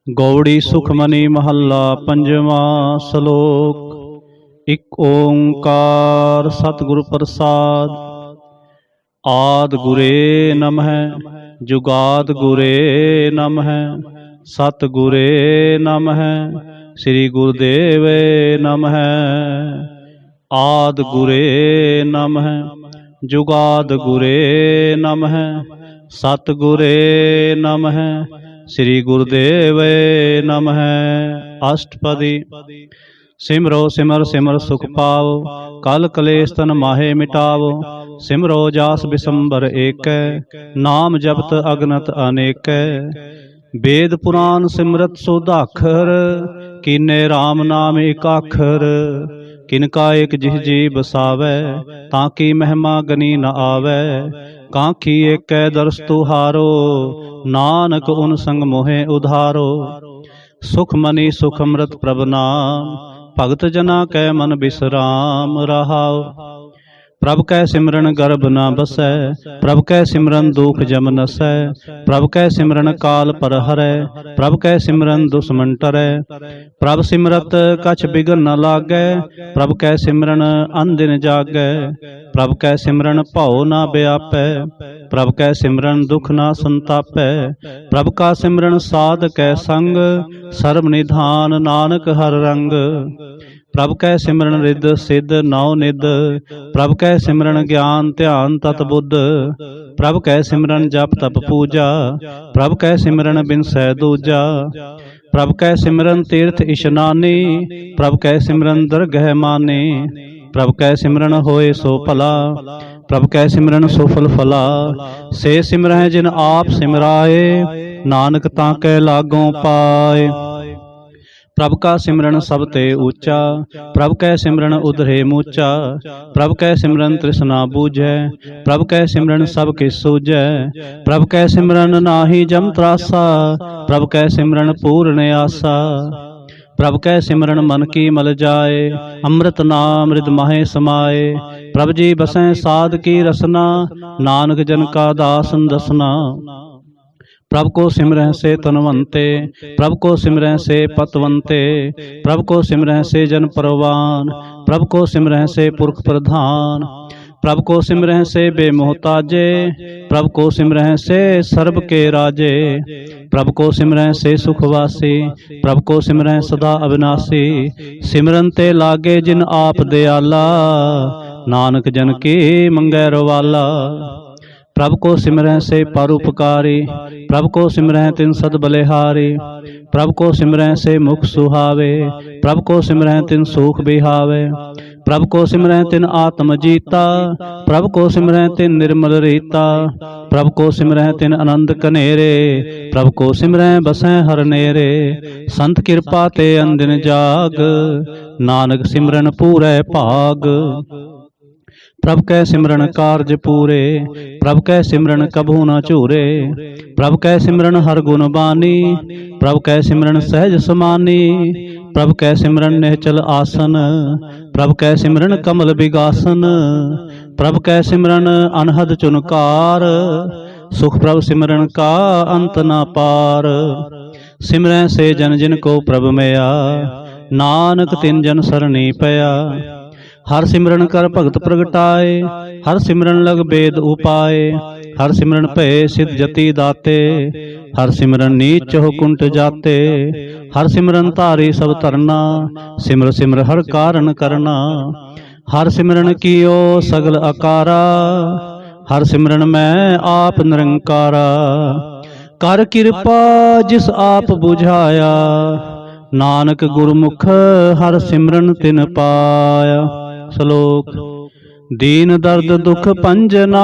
गौड़ी सुखमणि महला पंजवा श्लोक। इक ओंकार सतगुरु प्रसाद। आद गुरे नमः जुगाद गुरे नमः सतगुरे नमः श्री गुरुदेव नमः। आद गुरे नमः जुगाद गुरे नमः सतगुरे नमः श्री गुरुदेव नमः। अष्टपदी। सिमरो सिमर सिमर सुख पाओ कल कलेश तन माहे मिटाओ। सिमरो जास बिसंबर एक नाम जपत अगनत अनेक। वेद पुराण सिमरत सुधाखर कीने राम नाम एक आखर। किनका एक जिह जी बसावै ताकि महिमा गनी न आवै। कांखी एक दरस तुहारो नानक उन संग मोहे उधारो। सुख मनी सुख अमृत प्रभ नाम भगत जना कै मन बिसराम रहाओ। प्रभ कै सिमरन गर्भ न बसै प्रभ कै सिमरन दुख जम नसै। प्रभ कै सिमरन काल पर हरै प्रभ कै सिमरन दुश्मन टरै। प्रभ सिमरत कछ बिगन न लागै प्रभ कै सिमरन अनदिन जागै। प्रभ कै सिमरन भौ न व्यापै प्रभ कै सिमरन दुख न संतापै। प्रभ का सिमरन साध कै संग सर्व निधान नानक हर रंग। प्रभ कै सिमरन रिद सिद्ध नौ निध प्रभ कै सिमरन ज्ञान ध्यान तत बुद्ध। प्रभ कै सिमरन जप तप पूजा प्रभ कै सिमरन बिनसै दूजा। प्रभ कै सिमरन तीर्थ इशनानी प्रभ कै सिमरन दरगह मानी। प्रभ कै सिमरन होए सो भला प्रभ कै सिमरन सुफल फला। से सिमरह जिन आप सिमराए नानक ताकै लागों पाए। प्रभ का सिमरन सब ते ऊंचा प्रभ कै सिमरन उधरे मूचा। प्रभ कै सिमरन तृष्णा बूझै प्रभ कै सिमरन सब किस सूझै। प्रभ कै सिमरन नाहि जम त्रासा प्रभ कै सिमरन पूर्ण आसा। प्रभ कै सिमरन मन की मल जाए अमृत नाम रिद माहे समाए। प्रभ जी बसैं साध की रसना नानक जन का दासन दसना। प्रभ को सिमरह से तनवंते प्रभ को सिमरह से पतवंते। प्रभ को सिमरह से जन परवान प्रभ को सिमरह से पुरख प्रधान। प्रभ को सिमरह से बेमोहताजे प्रभ को सिमरह से सर्ब के राजे। प्रभ को सिमरह से सुखवासी प्रभ को सिमरह सदा अविनाशी। सिमरन ते लागे जिन आप दयाला नानक जन की मंगै रवाला। प्रभ को सिमरह से परोपकारी प्रभ को सिमरह तिन सद बलिहारी। प्रभ को सिमरह से मुख सुहावे प्रभ को सिमरह तिन सुख बिहावे। प्रभ को सिमरह तिन आत्म जीता प्रभ को सिमरह तिन निर्मल रीता। प्रभ को सिमरह तिन आनंद कनेरे प्रभ को सिमरह बसैं हर नेरे। संत कृपा ते अंदिन जाग नानक सिमरन पूरै भाग। प्रभ कै सिमरन कारज पूरे प्रभ कै सिमरन कभू न झूरे। प्रभ कै सिमरन हर गुण बानी प्रभ कै सिमरन सहज समानी। प्रभ कै सिमरन निहचल आसन प्रभ कै सिमरन कमल बिगासन। प्रभ कै सिमरन अनहद चुनकार सुख प्रभ सिमरन का अंत न पार। सिमरन से जन जिन को प्रभ मया नानक तिन जन सरणी पया। हर सिमरन कर भगत प्रगटाए हर सिमरन लग बेद उपाय। हर सिमरन भय सिद्ध जति दाते हर सिमरन नीच चहु कुंट जाते। हर सिमरन धारी सब तरना सिमर सिमर हर कारण करना। हर सिमरन कियो सगल आकारा हर सिमरन मैं आप निरंकारा। कर कृपा जिस आप बुझाया नानक गुरमुख हर सिमरन तिन पाया। श्लोक। दीन दर्द दुख पंजना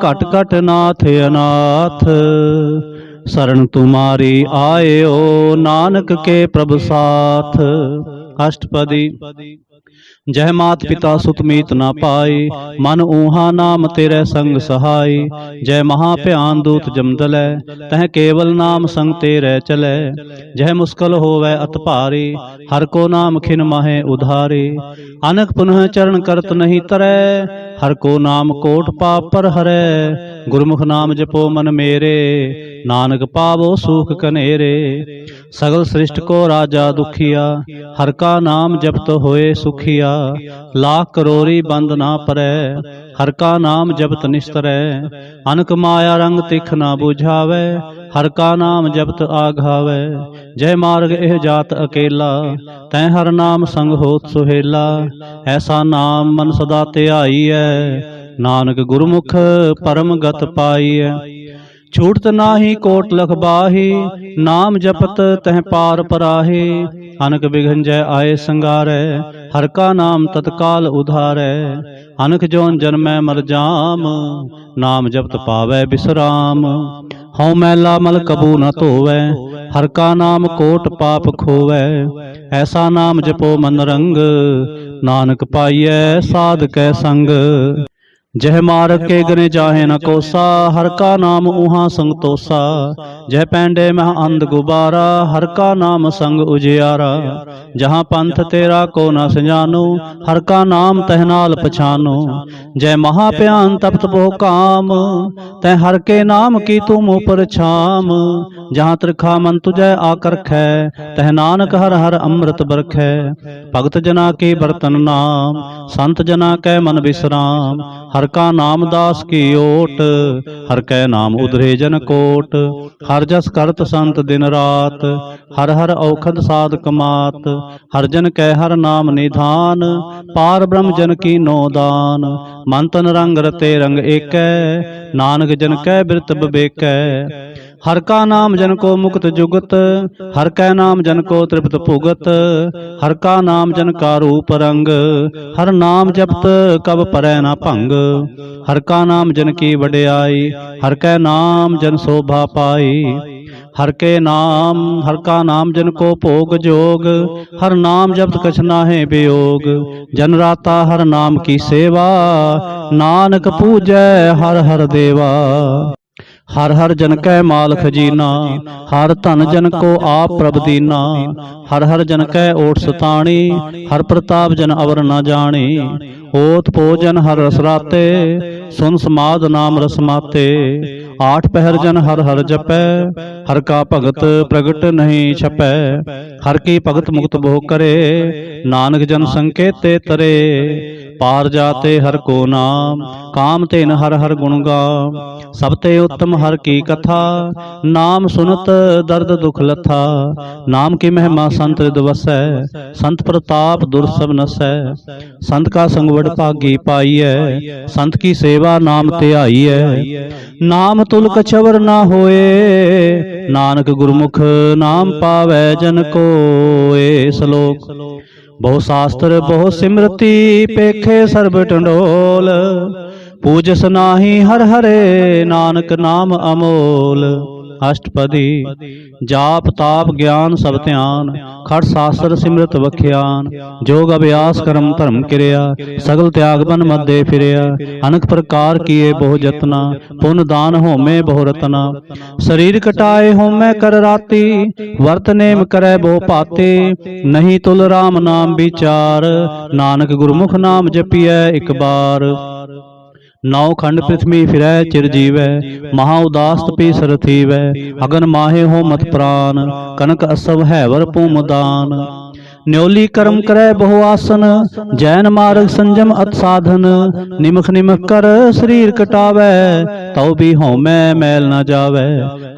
घट घट नाथ अनाथ। शरण तुम्हारी आए ओ नानक के प्रभु साथ। अष्टपदी। जय मात पिता सुत मीत ना पाई मन ऊहा नाम तेरे संग सहाय। जय महाभयान दूत जमदलै तह केवल नाम संग तेरे चलै। जय मुश्किल होवै अत भारी हर को नाम खिन माहे उधारी। अनक पुनः चरण करत नहीं तरै हर को नाम कोट पाप पर हरै। गुरमुख नाम जपो मन मेरे नानक पावो सुख कनेरे। सगल सृष्ट को राजा दुखिया, हर का नाम जपत होए सुखिया। लाख करोरी बंद ना परै, हर का नाम जपत निस्तरै। अनक माया रंग तिख ना बुझावै, हर का नाम जपत आघावै। जय मार्ग एह जात अकेला, तै हर नाम संग होत सुहेला। ऐसा नाम मन सदा ध्याईऐ, नानक गुरमुख परम गत पाईऐ। छूटत नाही कोट लख बाही, नाम जपत तह पार पराही। अनक बिघन जय आए संगारै, हर का नाम तत्काल उधारै। अनक जोन जन्मै मर जाम, नाम जपत पावै बिसराम। हਉ मैला मल कबू न धोवै, हर का नाम कोट पाप खोवै। ऐसा नाम जपो मन रंग, नानक पाइयै साध कै संग। जह मार्ग के गने जाहे न कोसा, हर का नाम उहाँ संग तोसा। जह पैंडे मह अंध गुबारा, हर का नाम संग उजियारा। जहाँ पंथ तेरा को न सजानो, हर का नाम तह नाल पछानो। जय महाप्यान तपत बहु काम, तह हर के नाम की तुम ऊपर छाम। जहाँ त्रिखा मन तुझै आकर खे, तह नानक हर हर अमृत बरखै। भगत जना के बर्तन नाम, संत जना कै मन विश्राम। हर का नाम दास की ओट, हर कै नाम उधरे जन कोट। हर जस करत संत दिन रात, हर हर औखद साध कमात। हर जन कै हर नाम निधान, पार ब्रह्म जन की नो दान। मन तन रंग रते रंग एकै, नानक जन कै बिरत बिबेकै। हर का नाम जन को मुक्त जुगत, हर कै नाम जन को तृप्त भुगत। हर का नाम जन का रूप रंग, हर नाम जपत कब परै न भंग। हर का नाम जन की वड्याई, हर कै नाम जन शोभा पाई। हर के नाम हर का नाम जन को भोग जोग, हर नाम जपत कछ नाहे वियोग। जन राता हर नाम की सेवा, नानक पूजै हर हर देवा। हर हर जन कै माल खजीना, हर धन जन को आप प्रभ दीना। हर हर जन कै ओट सताणी, हर प्रताप जन अवर न जानी। ओत भोजन हर रस राते, सुन समाद नाम रस माते। आठ पहर जन हर हर जपै, हर का भगत प्रगट नहीं छपै। हर की भगत मुक्त बहु करे, नानक जन संकेते तरे। पार जाते हर को नाम, काम तेन हर हर गुण गाम। सब ते उत्तम हर की कथा, नाम सुनत दर्द दुख लथा। नाम की महिमा संत हृद वसै, संत प्रताप दुर्सभ नसै। संत का संग वड भागी पाइयै, संत की सेवा नाम ध्याईऐ। नाम तुल कछवर ना होए, नानक गुरमुख नाम पावै जन कोए। श्लोक। बहु शास्त्र बहु सिमरती, पेखे सर्ब टंडोल। पूजस नाही हर हरे, नानक नाम अमोल। अष्टपदी। जाप ताप ज्ञान सब ध्यान, खट शास्त्र सिमरत बख्यान। जोग अभ्यास कर्म धर्म क्रिया, सगल त्याग बन मध्य फिरिया। अनेक प्रकार किए बहु जतना, पुन दान होमे बहु रतना। शरीर कटाए होमे कर राती, वर्त नेम करे बहु पाते। नहीं तुल राम नाम विचार, नानक गुरमुख नाम जपिए एक बार। नौ खंड पृथ्वी फिरै चिर जीवै, महा उदास तपी सर थीवै। अगन माहे हो मत प्राण, कनक असव हैवर पूम दान। न्योली कर्म करे बहु आसन, जैन मार्ग संजम अत साधन। निमख निमख कर शरीर कटावै, तौ भी होमै मैल न जावै।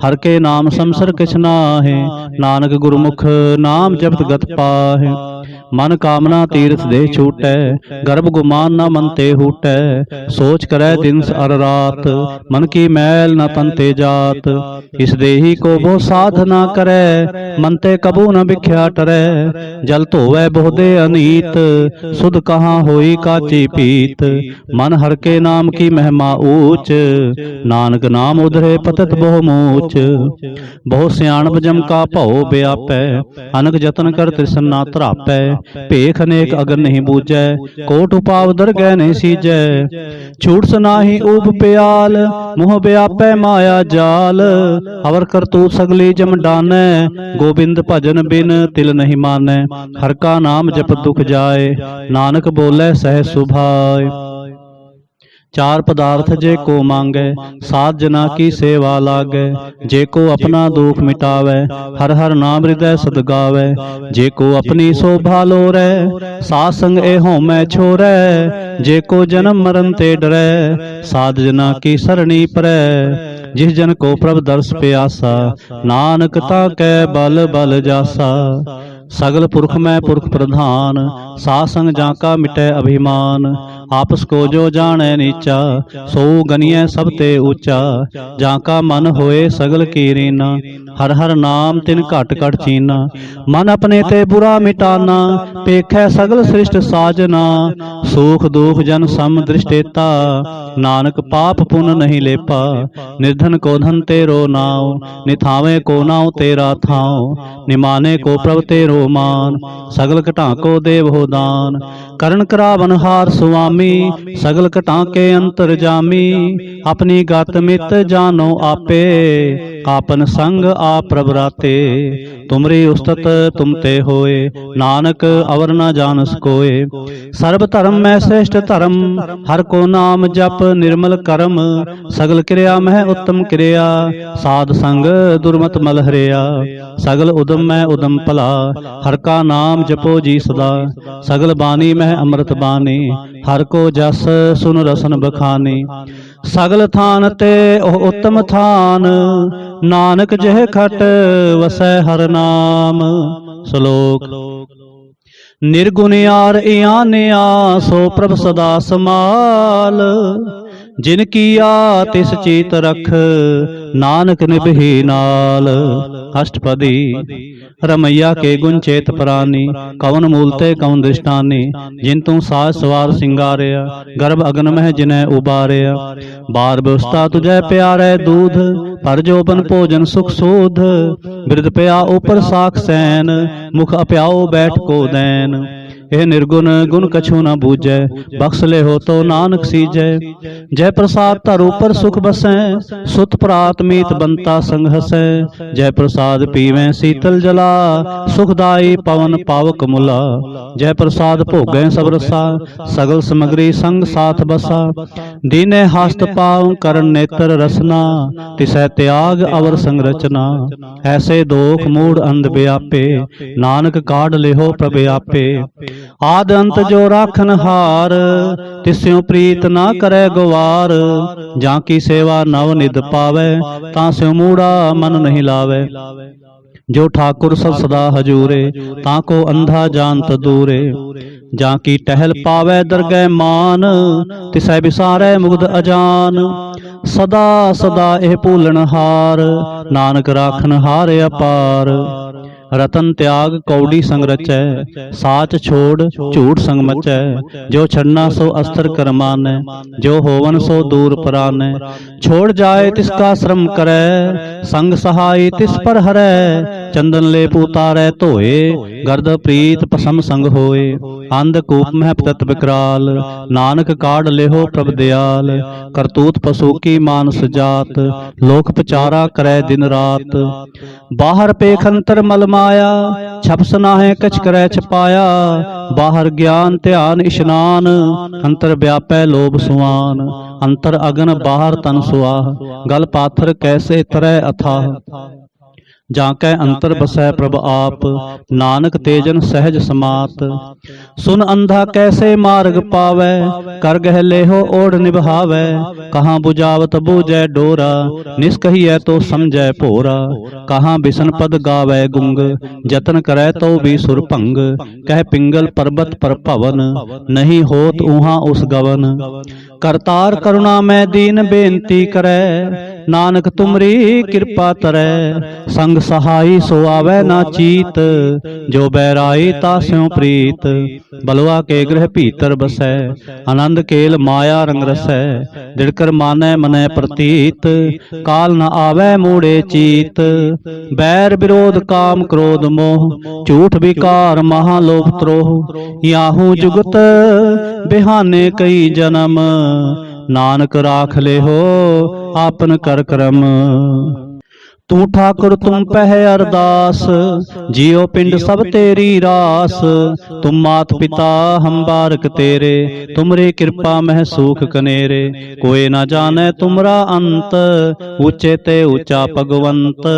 हर के नाम समसर किछ नाहि, नानक गुरमुख नाम जपत गत पाहि। मन कामना तीर्थ दे छूटै, गर्भ गुमान न मन ते हूटै। सोच करे दिन अर रात, मन की मैल न तन ते जात। इस देही को बहु साध न करे, मन ते कबू न बिख्या टरै। जल धोवै बहु दे अनीत, सुध कहाँ होई काची पीत। मन हर के नाम की महिमा ऊच, नानक नाम उधरे पतत बहु मूच। बहु सियाणप जम का भौ व्यापै, अनक जतन कर तृष्णा त्रापै। भेख अनेक अगर नहीं बूझै, कोट उपाव दरगह नहीं सीजै। छूट सनाही ऊब प्याल, मुँह व्यापै माया जाल। अवर करतूत सगली जम डानै, गोबिंद भजन बिन तिल नहीं मानै। हर का नाम जप दुख जाए, नानक बोले सह सुभाए। चार पदार्थ जे को मांगे, सात जना की सेवा लागे। जे को अपना दुख मिटावे, हर हर नाम हृदय सद गावे। जे को अपनी शोभा लोरे, सात संग ए होमै छोरे। जे को जन्म मरण ते डरे, सात जना की सरणी परै। जिस जन को प्रभ दर्श प्यासा, नानक ताकै बल बल जासा। सगल पुरख में पुरख प्रधान, सात संग जाका मिटै अभिमान। आपस को जो जाने नीचा, सो गनिय सब ते ऊंचा। जाका मन होए सगल की रीना, हर हर नाम तिन घट घट चीना। मन अपने ते बुरा मिटाना, पेखै सगल सृष्ट साजना। सुख दुख जन सम दृष्टेता, नानक पाप पुन नहीं लेपा। निर्धन को धन तेरो नाव, निथावे को नाव तेरा थाव। निमाने को प्रभ तेरो मान, सगल घटा को देव हो दान। करण करावन हार सुआमी, सगल घटा के अंतर जामी। अपनी गत मित जानो आपे, आपन संग आप प्रभ राते। तुमरी उस्तत तुम ते होए, नानक अवर न जानस कोय। सर्व धर्म में श्रेष्ठ धर्म, हर को नाम जप निर्मल करम। सगल क्रिया में उत्तम क्रिया, साध संग दुर्मत मल हरिया। सगल उदम में उदम भला, हर का नाम जपो जी सदा। सगल बानी में अमृत बानी, हर को जस सुन रसन बखानी। सगल थान ते ओह उत्तम थान, नानक जह खट वसै हर नाम। श्लोक। निर्गुण यार इयानिया, सो प्रभ सदा समाल। जिन किया तिस चीत रख, नानक निभहि नाल। अष्टपदी। रमैया के गुण चेत प्रानी, कवन मूलते कवन दृष्टानी। जिन तू साज सवार सिंगारिया, गर्भ अगन मह जिन्हें उबारिया। बार व्यवस्था तुझे प्यारे दूध, पर जोबन भोजन सुख सूध। बिरद प्या ऊपर साख सैन, मुख अप्याओ बैठ को दैन। यह निर्गुण गुण कछु न बूझै, बख्श ले हो तो नानक सीजै। जय प्रसाद धर ऊपर सुख बसै, सुत प्रात मीत बनता संग हसै। जय प्रसाद पीवें शीतल जला, सुखदाई पवन पावक मुला। जय प्रसाद भोगें सब रसा, सगल समग्री संग साथ बसा। दीने हास्त पाव करण नेत्र रसना, तिसै त्याग अवर संग रचना। ऐसे दोख मूढ़ अंध व्यापे, नानक काढ़ लेहो प्रभ आपे। आद अंत जो राखन हार, तिस्यों प्रीत ना करे गवार। जाकी सेवा नव निध पावे, तास्यों मूढ़ा मन नहीं लावे। जो ठाकुर सब सदा हजूरे, ताको अंधा जानत दूरे। जाकी टहल पावे दरगह मान, तिसै बिसारै मुग्ध अजान। सदा सदा एह भूलन हार, नानक राखन हार अपार। रतन त्याग कौड़ी संग रचै, साच छोड़ झूठ संग मचै। जो छड़ना सो अस्त्र कर मानै, जो होवन सो दूर परानै। छोड़ जाए तिसका श्रम करै, संग सहाय तिस पर हरै। चंदन ले उतारै धोए, गर्द प्रीत पसम संग होए। अंधकूप मह पतत विकराल, नानक काढ़ लेहो प्रभ दयाल। करतूत पशु की मानस जात, लोक पचारा करे दिन रात। बाहर पेखंतर मल माया, छप सनाहे कछ करे छपाया। बाहर ज्ञान ध्यान इशनान, अंतर व्यापै लोभ सुआन। अंतर अगन बाहर तन सुआह, गल पाथर कैसे तरह अथाह। जाकै अंतर बसै प्रभ आप, नानक तेजन सहज समात। सुन अंधा कैसे मार्ग पावै, कर गह लेहो ओढ़ निभावै। कहाँ बुझावत बूझै डोरा, निष्कहियै तो समझै भोरा। कहाँ बिसन पद गावै गुंग, जतन करै तो भी सुर भंग। कह पिंगल पर्वत पर भवन, नहीं होत ऊहा उस गवन। करतार करुणा में दीन बेनती करै, नानक तुमरी कृपा तरै। संग सहाई सो आवे ना चीत, जो बैराई तास्यों प्रीत। बलवा के गृह भीतर बसै, आनंद केल माया रंग रसै। दिड़कर मानै मनै प्रतीत, काल न आवे मूढ़े चीत। बैर विरोध काम क्रोध मोह, झूठ विकार महालोभ त्रोह। याहू जुगत बिहाने कई जन्म, नानक राख ले हो आपन कर क्रम। तू ठाकुर तुम पह अरदास, जियो पिंड सब तेरी रास। तुम मात पिता हम बारक तेरे, तुमरी कृपा मह सूख कनेरे। कोई न जाने तुमरा अंत, ऊंचे ते ऊंचा भगवंत।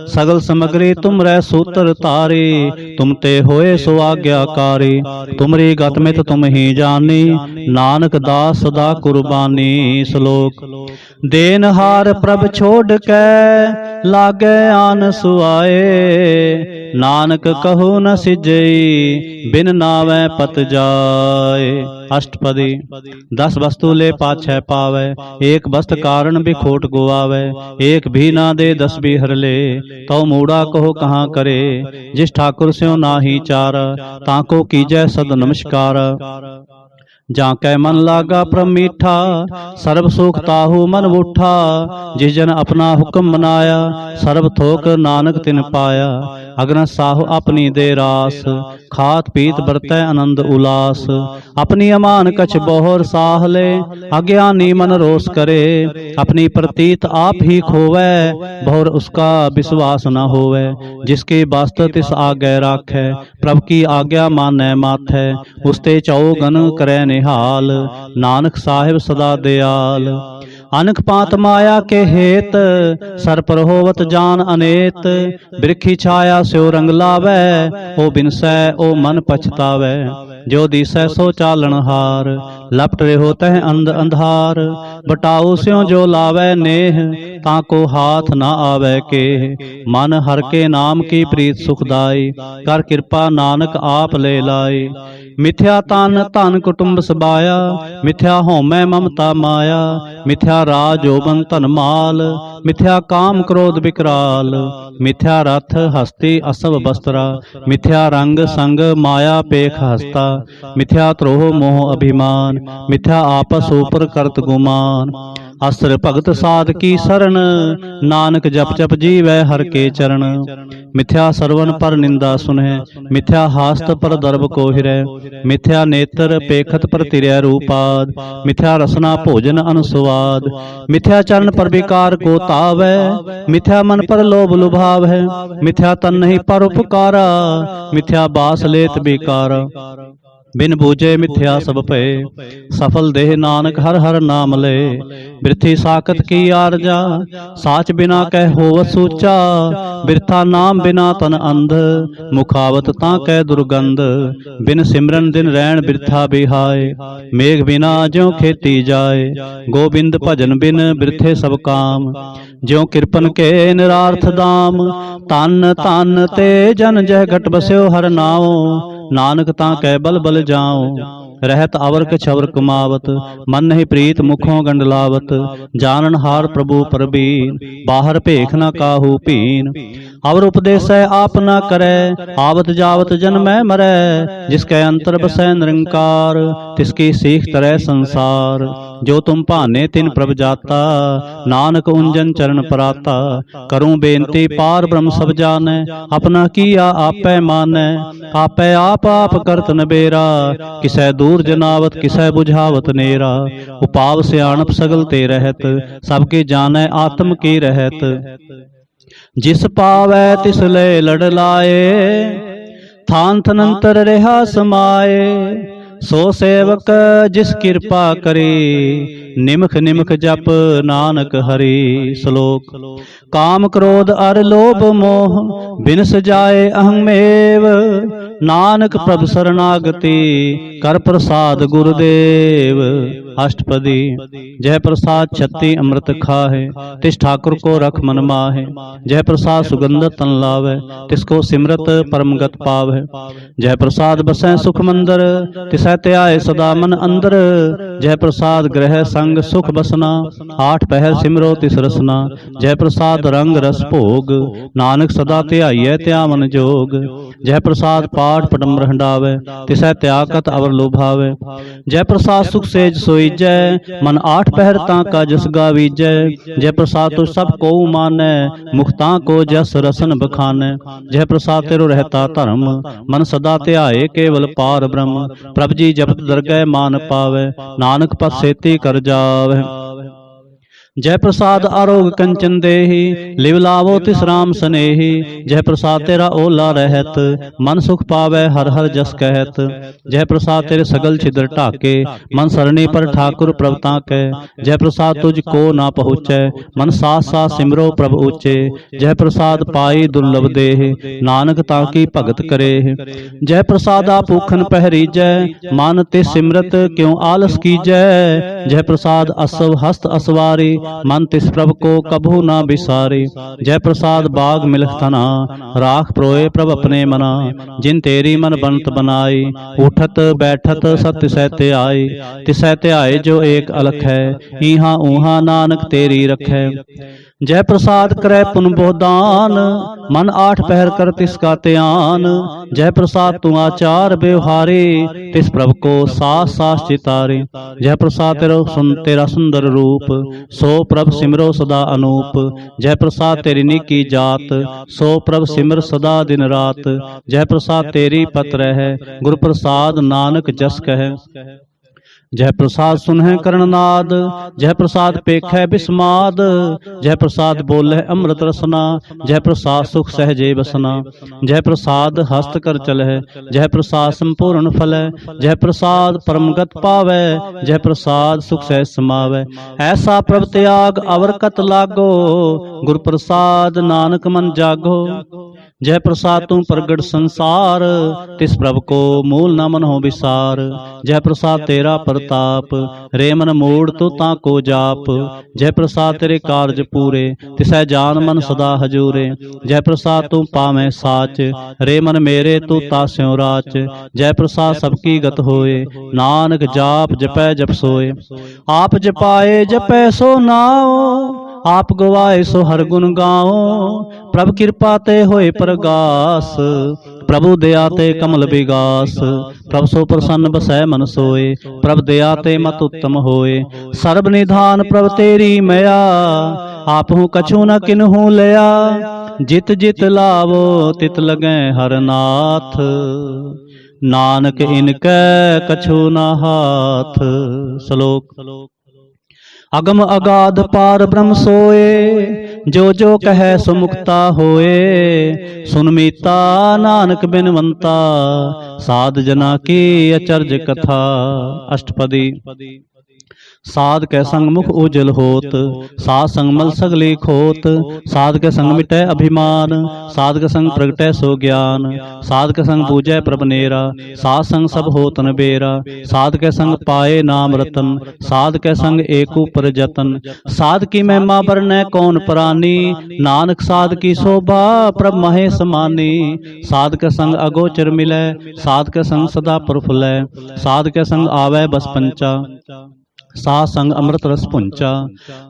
सगल समग्री तुमरे सूत्र तारी, तुम ते होए सो आज्ञाकारी। तुमरी गत मित तुम ही जानी, नानक दास सदा कुर्बानी। श्लोक। देनहार प्रभ छोड़ के, लागे आन सुआए। नानक कहो न सिजई, बिन नावै पत जाए। अष्टपदी। 10 वस्तु ले पाछै पावै, एक वस्त कारण बिखोट गुआवै। एक भी ना दे 10 भी हर ले, तो मूड़ा कहो कहाँ करे। जिस ठाकुर स्यों नाहि चार, ताको कीजै सद नमस्कार। जाकै मन लागा प्रभ मीठा, सर्ब सुख ताहू मन बूठा। जिस जन अपना हुक्म मनाया, सर्ब थोक नानक तिन पाया। अग्न साहु अपनी दे रास, खात पीत बरतै आनंद उलास। अपनी अमान कछ बोहर साह ले, अज्ञानी मन रोस करे। अपनी प्रतीत आप ही खोवै, बहुर उसका विश्वास न होवै। जिसकी बास्त तिस आगे राखै, प्रभ की आज्ञा मानै माथै। उसते चौगन करै निहाल, नानक साहिब सदा दयाल। अनक पात माया के हेत, सर पर होवत जान अनेत। बिरखी छाया स्यो रंग लावै, ओ बिनसै ओ मन पछतावै। जो दिसै सो चालन हार, लपट रहो तह अंध अंधार। बटाऊ स्यों जो लावै नेह, ताको हाथ न आवै के। मन हर के नाम की प्रीत सुखदाई, कर कृपा नानक आप ले लाई। मिथ्या तन धन कुटुंब सबाया, मिथ्या होमै ममता माया। मिथ्या राज जोबन धन माल, मिथ्या काम क्रोध विकराल। मिथ्या रथ हस्ती असव बस्त्रा, मिथ्या रंग संग माया पेख हस्ता। मिथ्या त्रोह मोह अभिमान, मिथ्या आपस ऊपर करत गुमान। असर भगत साध की शरण, नानक जप जप जीवै हर के चरण। मिथ्या सरवन पर निंदा सुनह, मिथ्या हास्त पर दर्भ को हिरै। मिथ्या नेत्र पेखत पर तिरय रूपाद, मिथ्या रसना भोजन अनुस्वाद। मिथ्या चरण पर विकार को तावै, मिथ्या मन पर लोभ लुभावै। मिथ्या तन नहीं पर उपकारा, मिथ्या बास लेत बेकारा। बिन बूझे मिथ्या सब भय, सफल देह नानक हर हर नाम ले। बिरथी साकत की आरजा, साच बिना कह होवत सूचा। बिरथा नाम बिना तन अंध, मुखावत ता कह दुर्गंध। बिन सिमरन दिन रैन बिरथा बिहाय, मेघ बिना ज्यों खेती जाए। गोबिंद भजन बिन बिरथे सब काम, ज्यों कृपन के निरार्थ दाम। तन तन ते जन जह घट बस्यो हर नाओ, नानक ता कै बल बल जाओ। रहत अवर कछवर कमावत, मन नहीं प्रीत मुखों गंडलावत। जानन हार प्रभु परबीन, बाहर भेख न काहू पीन। अवर उपदेश आप न करे, आवत जावत जन्मै मरै। जिसके अंतर बसै निरंकार, तिसकी सीख तरह संसार। जो तुम भाने तिन प्रभ जाता, नानक उंजन चरण पराता। करूं बेनती पार ब्रह्म सब जानै, अपना किया आपै मानै। आपै आप करत नबेरा, किसै दूर जनावत किसै बुझावत नेरा। उपाव सियाणप सगल ते रहत, सबके जानै आत्म की रहत। जिस पावै तिस ले लड़ लाए, थान थनंतर रहा समाए। सो सेवक जिस कृपा करी, निमख निमख जप नानक हरि। श्लोक। काम क्रोध अर लोभ मोह, बिनस जाए अहमेव। नानक प्रभ शरणागति, कर प्रसाद गुरुदेव। अष्टपदी। जय प्रसाद छत्ती अमृत खाहे, तिस ठाकुर को रख मन माहे। जय प्रसाद सुगंध तन लावे, तिसको सिमरत परमगत पावै। जय प्रसाद बसै सुख मंदर, तिसै त्याय सदा मन अंदर। जय प्रसाद ग्रह संग सुख बसना, 8 पहर सिमरो तिस रसना। जय प्रसाद रंग रस भोग, नानक सदा ध्याइयै त्यावन जोग। जय प्रसाद पाठ पटम्बर हंडावे, तिसै त्यागत अवर लोभावे। जय प्रसाद सुख सेज सोईजै, मन 8 पहर ताका जस गावीजै। जय प्रसाद तो सब को मानै, मुखता को जस रसन बखानै। जय प्रसाद तेरो रहता धर्म, मन सदा ध्याए केवल पार ब्रह्म। प्रभ जी जपत दरगह मान पावै, नानक पत सेती कर जावै। जय प्रसाद आरोग कंचन देहि, लिव लावो तिस राम सनेहि। जय प्रसाद तेरा ओला रहत, मन सुख पावै हर हर जस कहत। जय प्रसाद तेरे सगल छिद्र ढाके, मन सरणी पर ठाकुर प्रभ ताकै। जय प्रसाद तुझ को ना पहुँचै, मन साथ साथ सिमरो प्रभ ऊचे। जय प्रसाद पाई दुर्लभ देह, नानक ताकी भगत करे। जय प्रसादा भूखन पहरीजै, मन तिस सिमरत क्यों आलस कीजै। जय प्रसाद असव हस्त असवारी, मन तिस प्रभ को कभू ना बिसारे। जय प्रसाद बाग मिलख तना, राख प्रोए प्रभ अपने मना। जिन तेरी मन बनत बनाई, उठत बैठत सत्य सहते आई। तिसहते आए जो एक अलख है, ईहा ऊहा नानक तेरी रखै। जय प्रसाद करे पुन बोदान, मन आठ पहर कर तिसका त्यान। जय प्रसाद तू आचार व्यवहारे, तिस प्रभ को सास सास चितारे। जय प्रसाद तेरा सुंदर रूप, सो प्रभ सिमरो सदा अनूप। जय प्रसाद तेरी निकी जात, सो प्रभ सिमर सदा दिन रात। जय प्रसाद तेरी पत रह, गुर प्रसाद नानक जस कह। जय प्रसाद सुनह करणनाद, जय प्रसाद पेखै बिस्माद। जय प्रसाद बोले अमृत रसना, जय प्रसाद सुख सहजे बसना। जय प्रसाद हस्त कर चलह, जय प्रसाद संपूर्ण फलै। जय प्रसाद परम गत पावै, जय प्रसाद सुख सह समावै। ऐसा प्रभ त्याग अवर कत लागो, गुर प्रसाद नानक मन जागो। जय प्रसाद तू प्रगट संसार, तिस प्रभ को मूल न मन हो विसार। जय प्रसाद तेरा प्रताप, रे मन मोड़ तो ताको जाप। जय प्रसाद तेरे कारज पूरे, तिसै जान मन सदा हजूरे। जय प्रसाद तू पावै साच, रे मन मेरे तू तास्यों राच। जय प्रसाद सबकी गत होए, नानक जाप जपै जप सोए। आप जपाए जपै सो नाओ, आप गवाए सो हर गुण गाओ। प्रभ कृपा ते होए प्रगास, प्रभु दया ते कमल विगास। प्रभ सो प्रसन्न बसै मन सोए, प्रभ दया ते मत उत्तम होए। सर्ब निधान प्रभ तेरी मया, आपहु कछु न किन्हु लया। जित जित लावो तित लगै हर नाथ, नानक इनकै कछु न हाथ। श्लोक। अगम अगाध पार ब्रह्म सोए, जो जो कहे सो मुक्ता होए। सुन मीता नानक बिनवंता, साध जना की अचर्ज कथा। अष्टपदी। साध कै संग मुख उजल होत, साध संग मल सगली खोत। साध के संग मिटै अभिमान, साध के संग प्रगटै सो ज्ञान। साध के संग पूजै प्रभ नेरा, साध संग सब होत न बेरा। साध के संग पाए नाम रतन, साध के संग एक ऊपर जतन। साध की महिमा बरनै कौन प्राणी, नानक साध की शोभा प्रभ महेश मानी। साध के संग अगोचर मिलै, साध के संग सदा प्रफुल्लै। साध के संग आवै बस पंचा, साध संग अमृत रस पुंचा।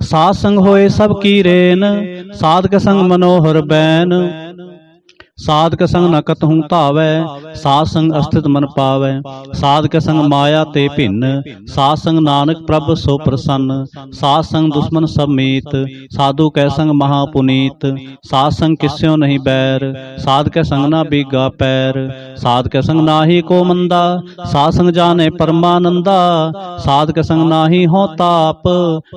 साध संग होए सब की रेन, साध के संग मनोहर बैन। साध के संग न कतहु धावै, साध संग अस्थित मन पावै। साध के संग माया ते भिन्न, साध संग नानक प्रभ सो प्रसन्न। साध संग दुश्मन सब मीत, साधु कै संग महापुनीत। साध संग किस्यों नहीं बैर, साध के संग ना बीगा पैर। साध के संग नाही को मंदा, साध संग जाने परमानंदा। साध के संग नाही हो ताप,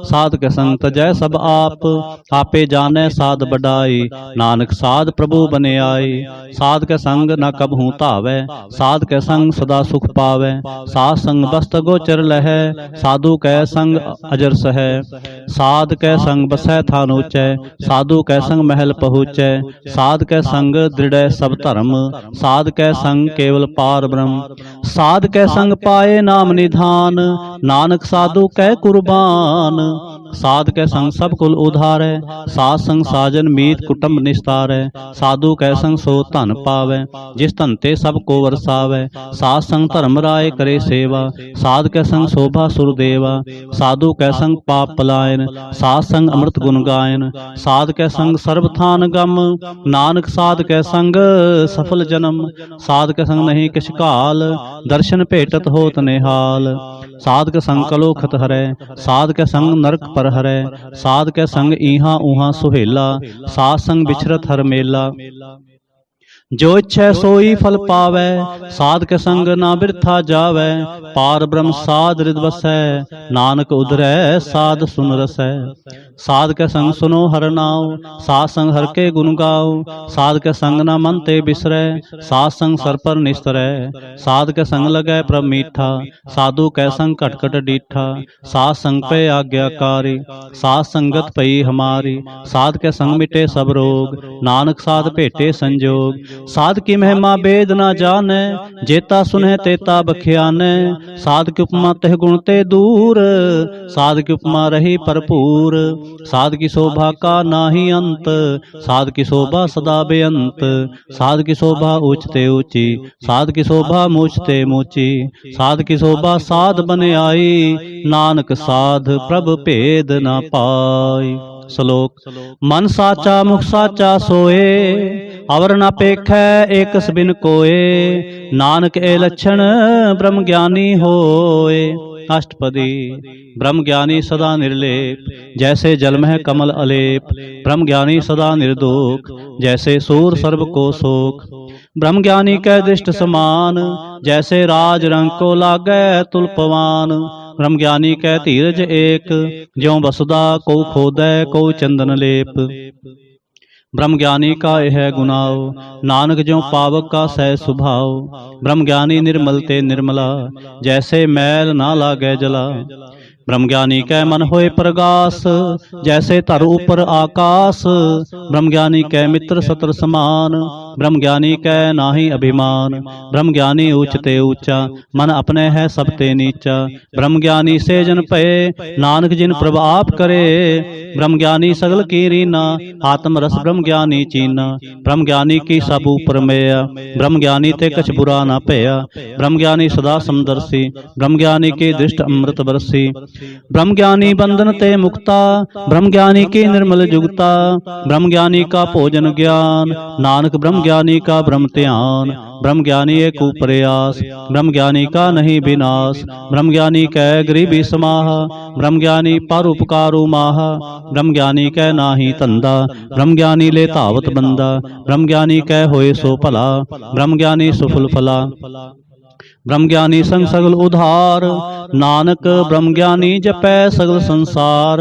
साध के संग तजै सब आप। आपे जाने साध बढ़ाई, नानक साध प्रभु बने आई। साध के संग न कबहू धावै, साध के संग सदा सुख पावै। साध संग बस्त गोचर लहै, साधु कै संग अजर सहै। साध के संग बसै थान ऊंचै, साधु कै संग महल पहुँचै। साध के संग दृढ़ सब धर्म, साध कै संग केवल पार ब्रह्म। साध कै संग पाए नाम निधान, नानक साधु कै कुर्बान। साध के संग सब कुल उधारै, साध संग साजन मीत कुटुंब निस्तारै। साधु कै संग सो धन पावै, जिस धन ते सब को वरसावै। साध संग धर्म राय करे सेवा, साध कै संग शोभा सुरदेवा। साधु कै संग पाप पलायन, साध संग अमृत गुण गायन। साध कै संग सर्वथान गम, नानक साध कै संग सफल जन्म। साध कै संग नहीं किछ काल, दर्शन भेटत होत निहाल। साध के संग कलोखत हरै, साध के संग नरक पर हरै। साध के संग ईहा ऊहा सुहेला, साध संग बिछरत हर मेला। जो इच्छै सोई फल पावै, साध के संग ना बिरथा जावै। पार ब्रह्म साध हृद बसै, नानक उधरै साध सुन रसै। साध के संग सुनो हर नाम, साध संग हर के गुण गाओ। साध के संग ना मन ते बिसरै, साध संग सर पर निस्तरै। साध के संग लगै प्रभ मीठा, साधु कै संग कट कट डीठा। साध संग पे आज्ञाकारी, साध संगत पई हमारी। साध के संग मिटे सब रोग, नानक साध भेटे संजोग। साध की महिमा वेद ना जाने, जेता सुने तेता बख्याने। साध की उपमा तह गुण ते दूर, साध की उपमा रही भरपूर। साध की शोभा का नाही अंत, साध की शोभा सदा बेअंत। साध की शोभा ऊंचते ऊंची, साध की शोभा मूचते मूची। साध की शोभा साध बन आई, नानक साध प्रभ भेद ना पाई। श्लोक। मन साचा मुख साचा सोए, अवर न पेखै एक बिन कोए। नानक ए लक्षण ब्रह्म ज्ञानी होए। अष्टपदी। ब्रह्म ज्ञानी सदा निर्लेप, जैसे जल में कमल अलेप। ब्रह्म ज्ञानी सदा निर्दोष, जैसे सूर सर्व को शोक। ब्रह्म ज्ञानी कै दृष्ट समान, जैसे राज रंग को लागै तुलपवान। ब्रह्म ज्ञानी कै धीरज एक, ज्यों वसुदा को खोदै को चंदन लेप। ब्रह्म ज्ञानी का यह गुनाओ, नानक ज्यों पावक का सह सुभाव। ब्रह्म ज्ञानी निर्मल ते निर्मला, जैसे मैल ना लागै जला। ब्रह्म ज्ञानी कै मन होए प्रगास, जैसे धर ऊपर आकाश। ब्रह्म ज्ञानी कै मित्र सत्र समान, ब्रह्म ज्ञानी कै नाही अभिमान। ब्रह्म ज्ञानी ऊंचते ऊंचा, मन अपने है सब ते नीचा। ब्रह्म ज्ञानी से जन भये, नानक जिन प्रभ आप करे। ब्रह्म ज्ञानी सगल की रीना, आत्म रस ब्रह्म ज्ञानी चीना। ब्रह्म ज्ञानी की सब ऊपर मेया, ब्रह्म ज्ञानी ते कछ बुरा ना भया। ब्रह्म ज्ञानी सदा समदर्शी, ब्रह्म ज्ञानी की दृष्ट अमृत बरसी। ब्रह्म ज्ञानी बंधन ते मुक्ता, ब्रह्म ज्ञानी की निर्मल जुगता। ब्रह्म ज्ञानी का भोजन ज्ञान, नानक ब्रह्म ज्ञानी का ब्रह्म ध्यान। ब्रह्म ज्ञानी एक प्रयास, ब्रह्म ज्ञानी का नहीं विनाश। ब्रह्म ज्ञानी कै गरीबी समाहा, ब्रह्म ज्ञानी पर उपकारू माहा। ब्रह्म ज्ञानी कै नाही धंधा, ब्रह्म ज्ञानी ले धावत बंदा। ब्रह्म ज्ञानी कै होए सो भला, ब्रह्म ज्ञानी सुफल फला। ब्रह्म ज्ञानी संग सगल उधार, नानक ब्रह्म ज्ञानी जपै सगल संसार।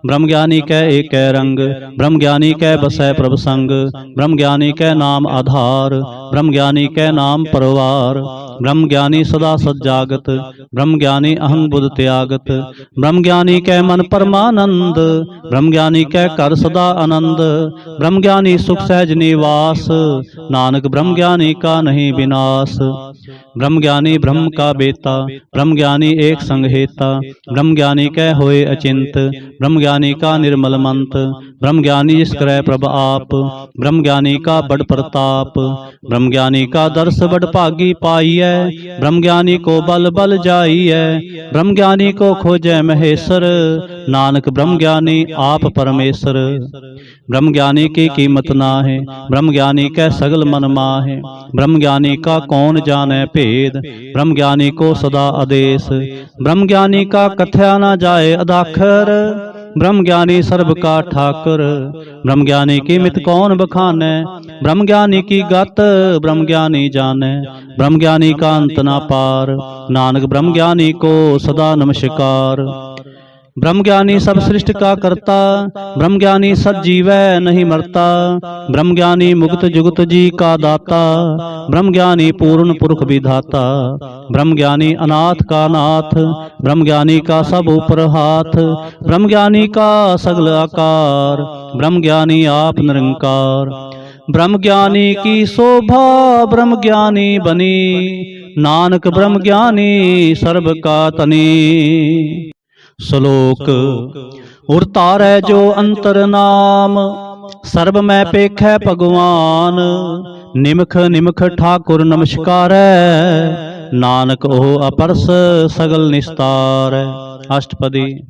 ब्रह्म ज्ञानी कै एक रंग, ब्रह्म ज्ञानी कै बसै प्रभ संग। ब्रह्म ज्ञानी कै नाम आधार, ब्रह्म ज्ञानी कै नाम परवार। ब्रह्म ज्ञानी सदा सज्जागत, ब्रह्म ज्ञानी अहं बुध त्यागत। ब्रह्म ज्ञानी कै मन परमानंद, ब्रह्म ज्ञानी कै कर सदा आनंद। ब्रह्म ज्ञानी सुख सहज निवास, नानक ब्रह्म ज्ञानी का नहीं विनाश। ब्रह्म ज्ञानी ब्रह्म का बेता, ब्रह्म ज्ञानी एक संग हेता। ब्रह्म ज्ञानी कै होए अचिंत, ब्रह्म ज्ञानी का निर्मल मंत। ब्रह्म ज्ञानी जिस करे प्रभ आप, ब्रह्म ज्ञानी का बड़ प्रताप। ब्रह्म ज्ञानी का दर्श बड़ भागी पाइयै, ब्रह्म ज्ञानी को बल बल जाइयै। ब्रह्म ज्ञानी को खोजै महेश्वर, नानक ब्रह्म ज्ञानी आप परमेश्वर। ब्रह्म ज्ञानी की कीमत ना है, ब्रह्म ज्ञानी कै सगल मन माहे। ब्रह्म ज्ञानी का कौन जाने भेद, ब्रह्म ज्ञानी को सदा आदेश। ब्रह्म ज्ञानी का कथया ना जाए अदाखर, ब्रह्म ज्ञानी सर्व का ठाकुर। ब्रह्म ज्ञानी की मित कौन बखाने, ब्रह्म ज्ञानी की गत ब्रह्म ज्ञानी जाने। ब्रह्म ज्ञानी का अंत ना पार, नानक ब्रह्म ज्ञानी को सदा नमस्कार। ब्रह्म ज्ञानी सब सृष्टि का करता, ब्रह्म ज्ञानी सद जीवै नहीं मरता। ब्रह्म ज्ञानी मुक्त जुगत जी का दाता, ब्रह्म ज्ञानी पूर्ण पुरख विधाता। ब्रह्म ज्ञानी अनाथ का नाथ, ब्रह्म ज्ञानी का सब ऊपर हाथ। ब्रह्म ज्ञानी का सगल आकार, ब्रह्म ज्ञानी आप निरंकार। ब्रह्म ज्ञानी की शोभा ब्रह्म ज्ञानी बनी, नानक ब्रह्म ज्ञानी सर्व का तनी। श्लोक। उर तारै जो अंतर नाम, सर्ब मैं पेखै भगवान। निमख निमख ठाकुर नमस्कारै, नानक ओह अपरस सगल निस्तार। अष्टपदी।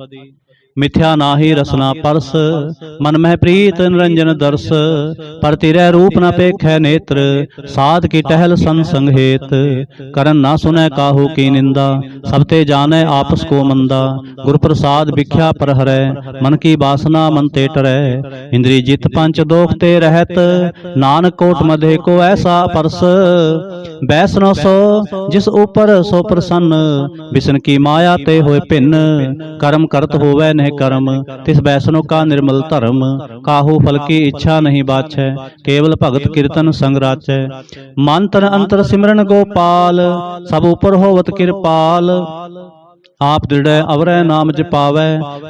मिथ्या नाहि रसना परस, मन मह प्रीत निरंजन दर्श। पर तिरै रूप न पेखै नेत्र, साध की टहल सन संग हेत। करन ना सुनै काहू की निंदा, सब ते जानै आपस को मंदा। गुर प्रसाद भिख्या पर हरै, मन की बासना मन ते टरै। इंद्री जित पंच दोख ते रहत, नानक कोट मधे को ऐसा परस। बैसनो सो जिस ऊपर सो प्रसन्न, बिसन की माया ते होए भिन्न। कर्म करत होवै नह कर्म, तिस बैसनो का निर्मल धर्म। काहू फल की इच्छा नहीं बाछै, केवल भगत कीर्तन संग राचै। मन तन अंतर सिमरन गोपाल, सब ऊपर होवत कृपाल। आप दृढ़ अवरै नाम जपावै,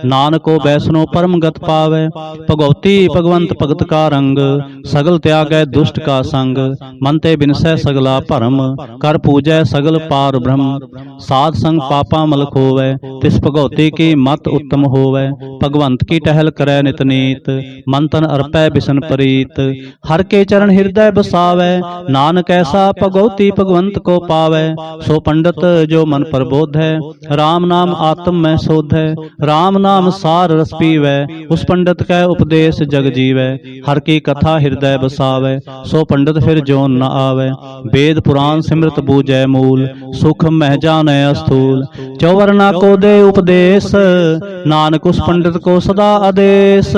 नानको बैसनो परम गत पावै। भगवती भगवंत भगत का रंग, सगल त्यागै दुष्ट का संग। मन ते बिनसै सगला भरम, कर पूजै सगल पार ब्रह्म। साध संग पापा मल खोवै, तिस भगवती की मत उत्तम होवै। भगवंत की टहल करै नित नीत, मन तन अर्पै बिसन प्रीत। हर के चरण हृदय बसावै, नानक ऐसा भगवती भगवंत को पावै। सो पंडित जो मन प्रबोध है, राम नाम आत्म में शोध है। राम नाम सार रस पीवै, उस पंडित कै उपदेश जग जीवै। हर की कथा हृदय बसावै, सो पंडित फिर जोन न आवै। वेद पुराण सिमृत बूझै मूल, सुख मह जानै अस्थूल। चौवर्णा को दे उपदेश, नानक उस पंडित को सदा आदेश।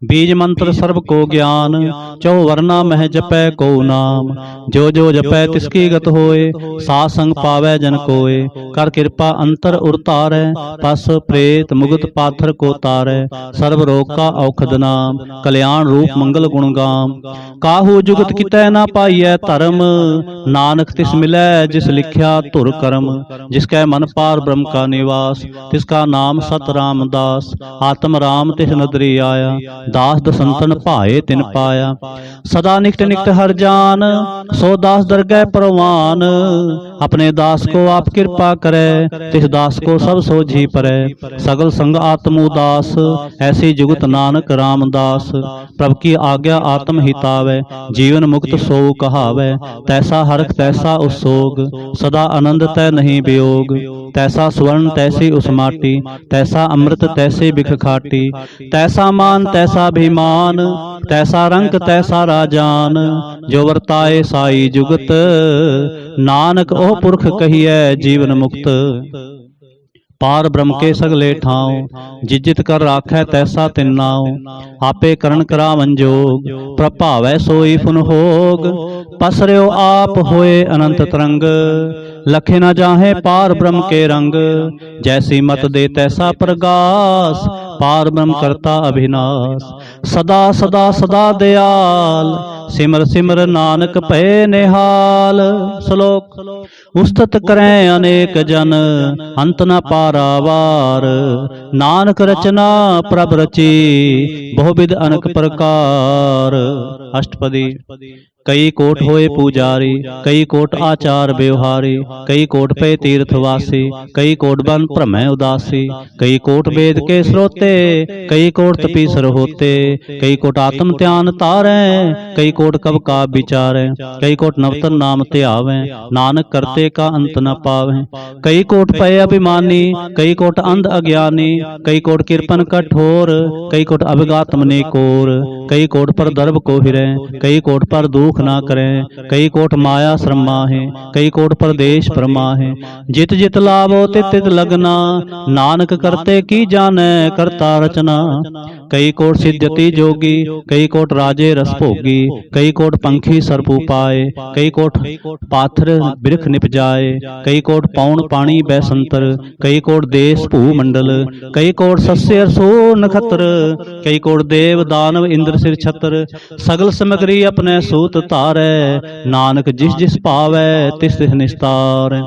बीज मंत्र सर्व को ज्ञान, चौवर्णा मह जपै को नाम। जो जो जपै तिसकी गत होए, साध संग पावै जन कोय। कर कृपा अंतर उरतारै, पस प्रेत मुगत पाथर को तारै। सर्व रोग का औखद नाम, कल्याण रूप मंगल गुण गाम। काहू जुगत कितै ना पाइयै धर्म, नानक तिस मिलै जिस लिख्या धुर कर्म। जिसकै मन पार ब्रह्म का निवास, तिसका नाम सत रामदास। आत्म राम तिस नदरी आया, दास दसंतन भाए तिन पाया। सदा निकट निकट हर जान, सो दास दरगह परवान। अपने दास को आप कृपा करे, तिस दास को सब सोझी परै। सगल संग आत्म उदास, ऐसी जुगत नानक रामदास। प्रभु की आज्ञा आत्म हितावै, जीवन मुक्त सो कहावै। तैसा हरख तैसा उसोग, सदा आनंद तै नहीं वियोग। तैसा स्वर्ण तैसी उस माटी, तैसा अमृत तैसी बिख खाटी। तैसा मान तैसा अभिमान, तैसा रंक तैसा राजान। जो वर्ताए साई जुगत, नानक ओह पुरख कहिए जीवन मुक्त। पार ब्रह्म के सगले ठाव, जिजित कर राखै तैसा तिन नाव। आपे करण करावन जोग, प्रभावै सोई फुन होग। पसर्यो आप होए अनंत तरंग, लखे न जाहे पार ब्रह्म के रंग। जैसी मत दे तैसा प्रगास, पार ब्रह्म करता अभिनाश। सदा सदा सदा दयाल, सिमर सिमर नानक भय निहाल। श्लोक उस्तत करें अनेक जन, अंत न पारावार। नानक रचना प्रभ रची, बहुविध अनेक प्रकार। अष्टपदी कई कोट होए पुजारी, कई कोट आचार व्यवहारी। कई कोट पे तीर्थवासी, कई कोट बन भ्रमै उदासी। कई कोट वेद के श्रोते, कई कोट तपीसर होते। कई कोट आत्म ध्यान तारै, कई कोट कब का विचारै। कई कोट नवतन नाम ध्यावै, नानक करते का अंत न पावै। कई कोट पे अभिमानी, कई कोट अंध अज्ञानी। कई कोट कृपन कठोर, कई कोट अभिगात्म निकोर। कई कोट पर दर्भ को हिरै, कई कोट पर दुख ना करें। कई कोट माया श्रम माहे, कई कोट परदेश परमाहे। जित जित लाभो तित तित लगना, नानक करते की जाने करता रचना। कई कोट सिद्धति जोगी, कई कोट राजे रस भोगी। कई कोट पंखी सरपू पाए, कई कोट पाथर बिरख निप जाए। कई कोट पौन पानी बैसंतर, कई कोट देश भू मंडल। कई कोट सस्य असुर नखत्र, कई कोट देव दानव इंद्र सिर छत्र। सगल समग्री अपने सूत तारै, नानक जिस जिस पावै तिस तिस निस्तार।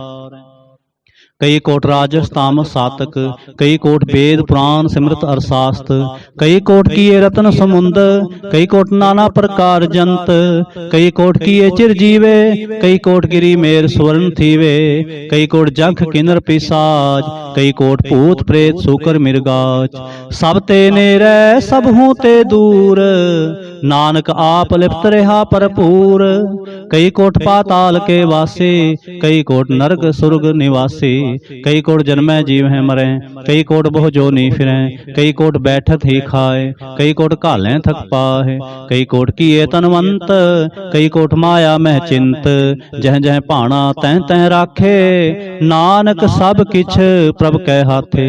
कई कोट राजस तामस सातक, कई कोट वेद पुराण सिमृत अरशास्त्र। कई कोट किए रत्न समुंद, कई कोट नाना प्रकार जंत। कई कोट किए चिर जीवे, कई कोट गिरी मेर स्वर्ण थीवे। कई कोट जख किन्नर पिसाज, कई कोट भूत प्रेत सूकर मिर्गाज। सब ते नेरै सब हूँ ते दूर, नानक आप लिप्त रहा भरपूर। कई कोट पाताल के वासी, कई कोट नरक सुर्ग निवासी। कई कोट जन्मै जीव है मरें, कई कोट बहु जो नी फिरें। कई कोट बैठत ही खाए, कई कोट घालें थक पाहे। कई कोट किए तनवंत, कई कोट माया मह चिंत। जह जह भाणा तह तह राखे, नानक सब किछ प्रभ कै हाथे।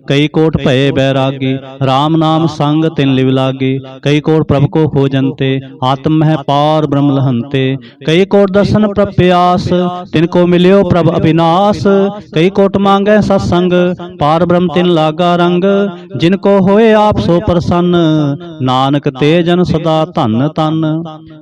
कई कोट भये बैरागी, राम नाम संग तिन लिव लागी। कई कोट प्रभ को हो जनते, आत्म है पार ब्रह्म लहंते। कई कोट दर्शन प्रभ प्यास, तिनको मिल्यो प्रभ अविनाश। कई कोट मांगे सत्संग, पार ब्रह्म तिन लागा रंग। जिनको होए आप सो प्रसन्न, नानक ते जन सदा धन तन।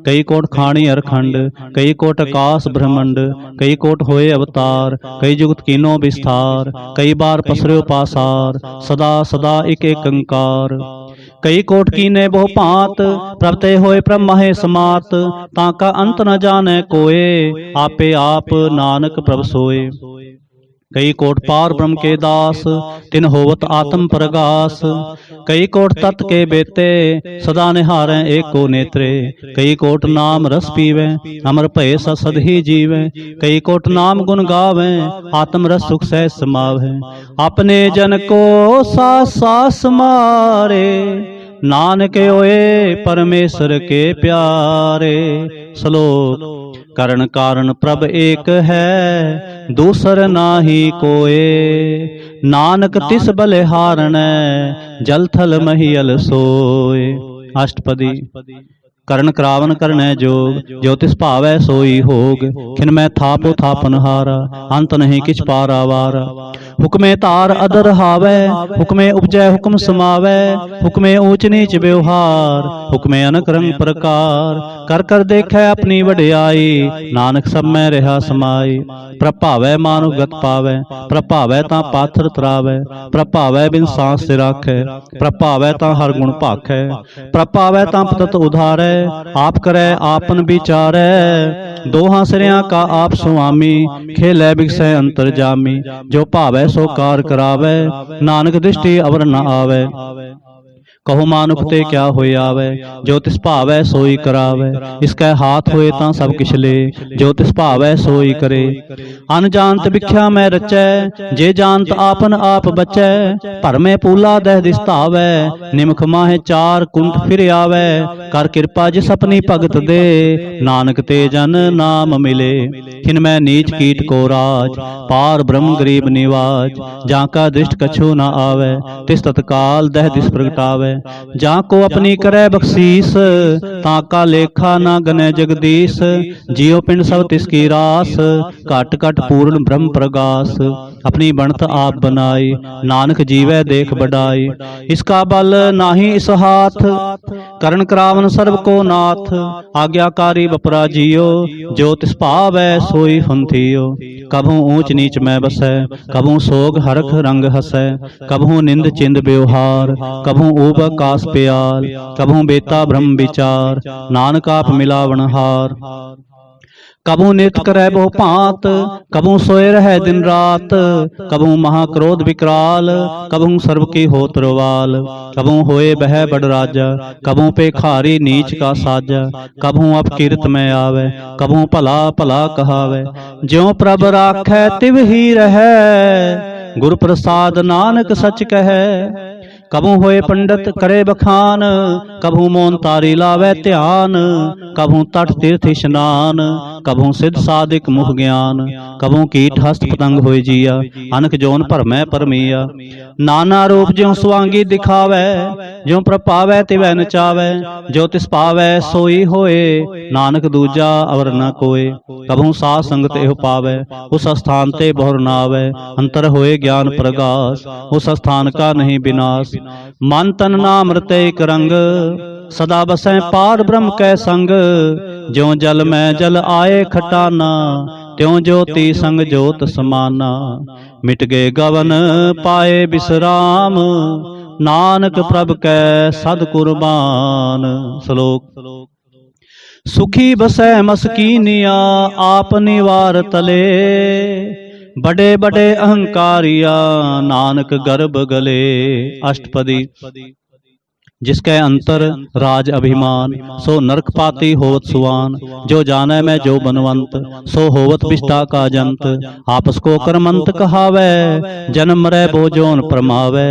कई कोट खाणी अरखंड, कई कोट आकाश ब्रह्मंड। कई कोट होए अवतार, कई जुगत कीनो विस्तार। कई बार पसर्यो पासार, सदा सदा एक एक अंकार। कई कोट कीने बहु भांत, प्रभ ते होए प्रभ महे समात। ताका अंत न जाने कोय, आपे आप नानक प्रभ सोए। कई कोट पार ब्रह्म के दास, तिन होवत आत्म प्रगास। कई कोट तत् के बेते, सदा निहारें एको नेत्रे। कई कोट नाम रस पीवे, अमर भय सद ही जीवे। कई कोट नाम गुण गावे, आत्म रस सुख सह समावे। अपने जन को सास सास मारे, नानक होए परमेश्वर के प्यारे। श्लोक करण कारण प्रभ एक है, दूसर नाहि कोय। नानक तिस बलिहारणै, जल थल महियल सोय। अष्टपदी करण करावन करनै जोग, जो तिस भावै सोई होग। खिन मैं थापो थापन हारा, अंत नहीं किछ पारावार। हुक्मे तार अदर हावै, हुक्मे उपजै हुक्म समावै। हुक्मे ऊंच नीच व्यवहार, हुक्मे अनक रंग प्रकार। कर कर देखै अपनी वड्याई, नानक सब में रहा समाई। प्रभावै मानुष गत पावै, प्रभावै तां पाथर तरावै। प्रभावै बिन सांस ते राखै, प्रभावै तां हर गुण भाखै। प्रभावै तां पतत उधारै, आप करे आपन विचारै। दोहां सिरियां का आप सुआमी, खेलै बिगसै अंतर जामी। जो भावै सो कार करावै, नानक दृष्टि अवर न आवै। कहो मानुख ते क्या होए आवे, जो तिस भावै सोई करावे। इसकै हाथ होए तां सब किछ ले, जो तिस भावै सोई करे। अनजानत भिख्या मैं रचै, जे जानत आपन आप बचै। भरमे पूला दह दिस धावै, निमख माहे चार कुंठ फिर आवै। कर कृपा जिस अपनी भगत दे, नानक ते जन नाम मिले। खिन मैं नीच कीट को राज, पार ब्रह्म गरीब निवाज। जाका दृष्ट कछु न आवे, तिस तत्काल दह दिस प्रगटावे। जाको अपनी करे बख्शीस, ताका लेखा ना गने जगदीश। जियो पिंड सब तिसकी रास, घट घट पूर्ण ब्रह्म प्रगास। अपनी बनत आप बनाई, नानक जीवै देख बढ़ाई। इसका बल नाही इस हाथ, करण करावन सर्व को नाथ। आज्ञाकारी बपरा जियो, जो तिस भावै सोई फुंथियो। कभू ऊंच नीच में बसै, कभू सोग हरख रंग हसै। कभू निंद चिंद व्यवहार, कभू ऊब कास प्याल। कभू बेता ब्रह्म विचार, नानक आप मिलावन हार। कभू नित करे बहु भांत, कभू सोए रहे दिन रात। कभू महाक्रोध विकराल, कभू सर्व की होत रवाल। कभू होए बह बड़ राजा, कभू पेखारी नीच का साजा। कभू अपकीर्त में आवे, कभू भला भला कहावे। ज्यों प्रभ राखै तिव ही रहै, गुर प्रसाद नानक सच कहै। कभू होए पंडित करे बखान, कभू मोन तारी लावे ध्यान। कभू तट तीर्थ स्नान, कभू सिद्ध साधिक मुख ज्ञान। कभू कीट हस्त पतंग होए जिया, अनक जोन भरमै परमिया। नाना रूप ज्यों सुआंगी दिखावे, ज्यों प्रभावै तिवै नचावे। जो तिस पावै सोई होए, नानक दूजा अवर न कोय। कभू साध संगत एहो पावै, उस स्थान ते बहुर न आवे। अंतर होए ज्ञान प्रगास, उस स्थान का नहीं विनाश। मन तन नाम रते एक रंग, सदा बसै पार ब्रह्म कै संग। ज्यों जल में जल आए खटाना, त्यों ज्योति संग ज्योत समाना। मिट गए गवन पाए विश्राम, नानक प्रभ कै सद कुर्बान। श्लोक सुखी बसै मस्कीनिया, आप निवार तले। बड़े बड़े अहंकारिया, नानक गर्भ गले। अष्टपदी जिसके अंतर राज अभिमान, सो नरक पाती होवत सुवान। जो जाने मैं जो बनवंत, सो होवत विष्टा का जंत। आपस को करमंत कहावै, जन्म मरै बो जोन परमावै।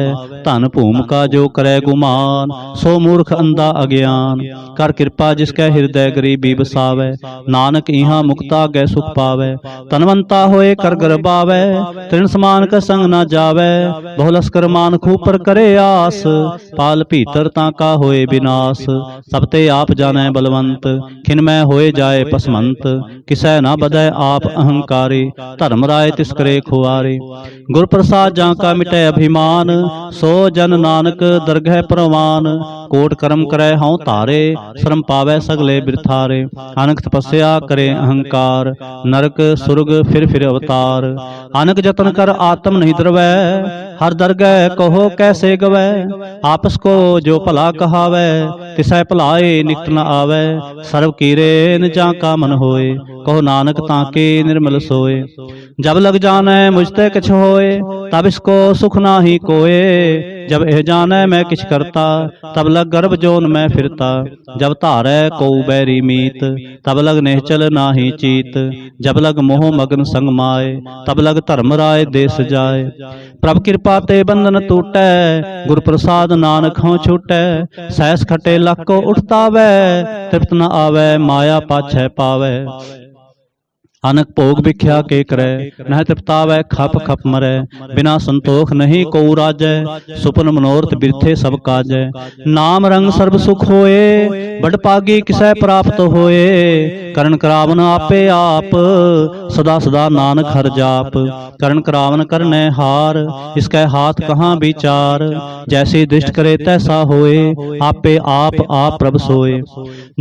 धन भूम का जो करे गुमान, सो मूर्ख अंधा अज्ञान। कर कृपा जिसके हृदय गरीबी बसावै, नानक इहाँ मुक्ता गै सुख पावै। तनवंता होए कर गर्बावै, तृण समान का संग न जावै। बहु लस्कर मान खूब पर करे आस, पाल भीतर का होए विनाश। सब ते आप जाने बलवंत, खिनमय होए जाए पसमंत। किसै न बदै आप अहंकारी, धर्म राय तिस करे खुआरे। गुर प्रसाद जां का मिटै अभिमान, सो जन नानक दरगह परवान। कोट कर्म करे हऊँ तारे, श्रम पावै सगले बिरथारे। अनक तपस्या करे अहंकार, नरक सुरग फिर अवतार। अनक जतन कर आत्म नहीं द्रवै, हर दरगह कहो कैसे गवै। आपस को जो भला कहावै, तिसै भलाए निकट न आवै। सर्व कीरे न जा का मन होए, कहो नानक ताके निर्मल सोए। जब लग जानै मुझते किछ होए, तब इसको सुख नाही कोए। जब एह जानै मैं किछ करता, तब लग गर्भ जोन में फिरता। जब धारै को बैरी मीत, तब लग निश्चल नाही चीत। जब लग मोह मगन संग माए, तब लग धर्म राय देश जाए। प्रभ कृपा ते बंधन टूटै, गुर प्रसाद नानक हों छूटै। सहस खटे लख को उठतावै, तृप्त न आवै माया पाछै पावै। अनक भोग भिख्या के करे, नह तृप्तावै खप खप मरै। बिना संतोख नहीं को राजै, सुपन मनोरथ बिरथे सब काजै। नाम रंग सर्व सुख होए, बड़ पागी किसै प्राप्त होए। करण करावन आपे आप, सदा सदा नानक हर जाप। करण करावन करने हार, इसके हाथ कहाँ विचार। जैसी दृष्ट करे तैसा होए, आपे आप प्रभ सोए।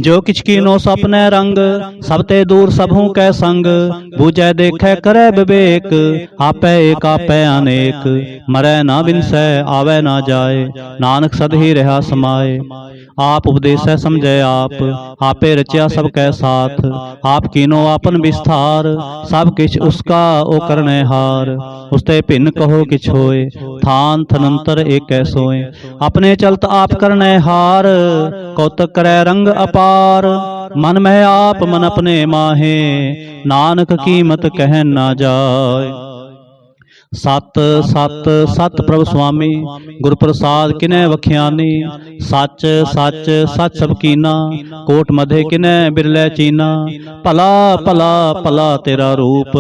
जो किछ कीनो सपने रंग, सब ते दूर सबहू कै संग। बूझै देखै करे विवेक, आपै एक आपै अनेक। मरै ना बिनसै आवे ना जाए, नानक सद ही रहा समाए। आप उपदेसै समझै आप, आपे रचिया सब कै साथ। आप कीनो आपन विस्तार, सब किछ उसका ओ करने हार। उसते भिन्न कहो किछ होए, थान थनंतर एक कै सोए। अपने चलत आप करने हार, कौतक करे रंग अपार। मन में आप मन अपने माहे, नानक कीमत कह ना जाए। सत सत सत प्रभु स्वामी, गुर प्रसाद किनै वखियानी। सच सच सच सब कीना, कोट मधे किनै बिरलै चीना। भला भला भला तेरा रूप,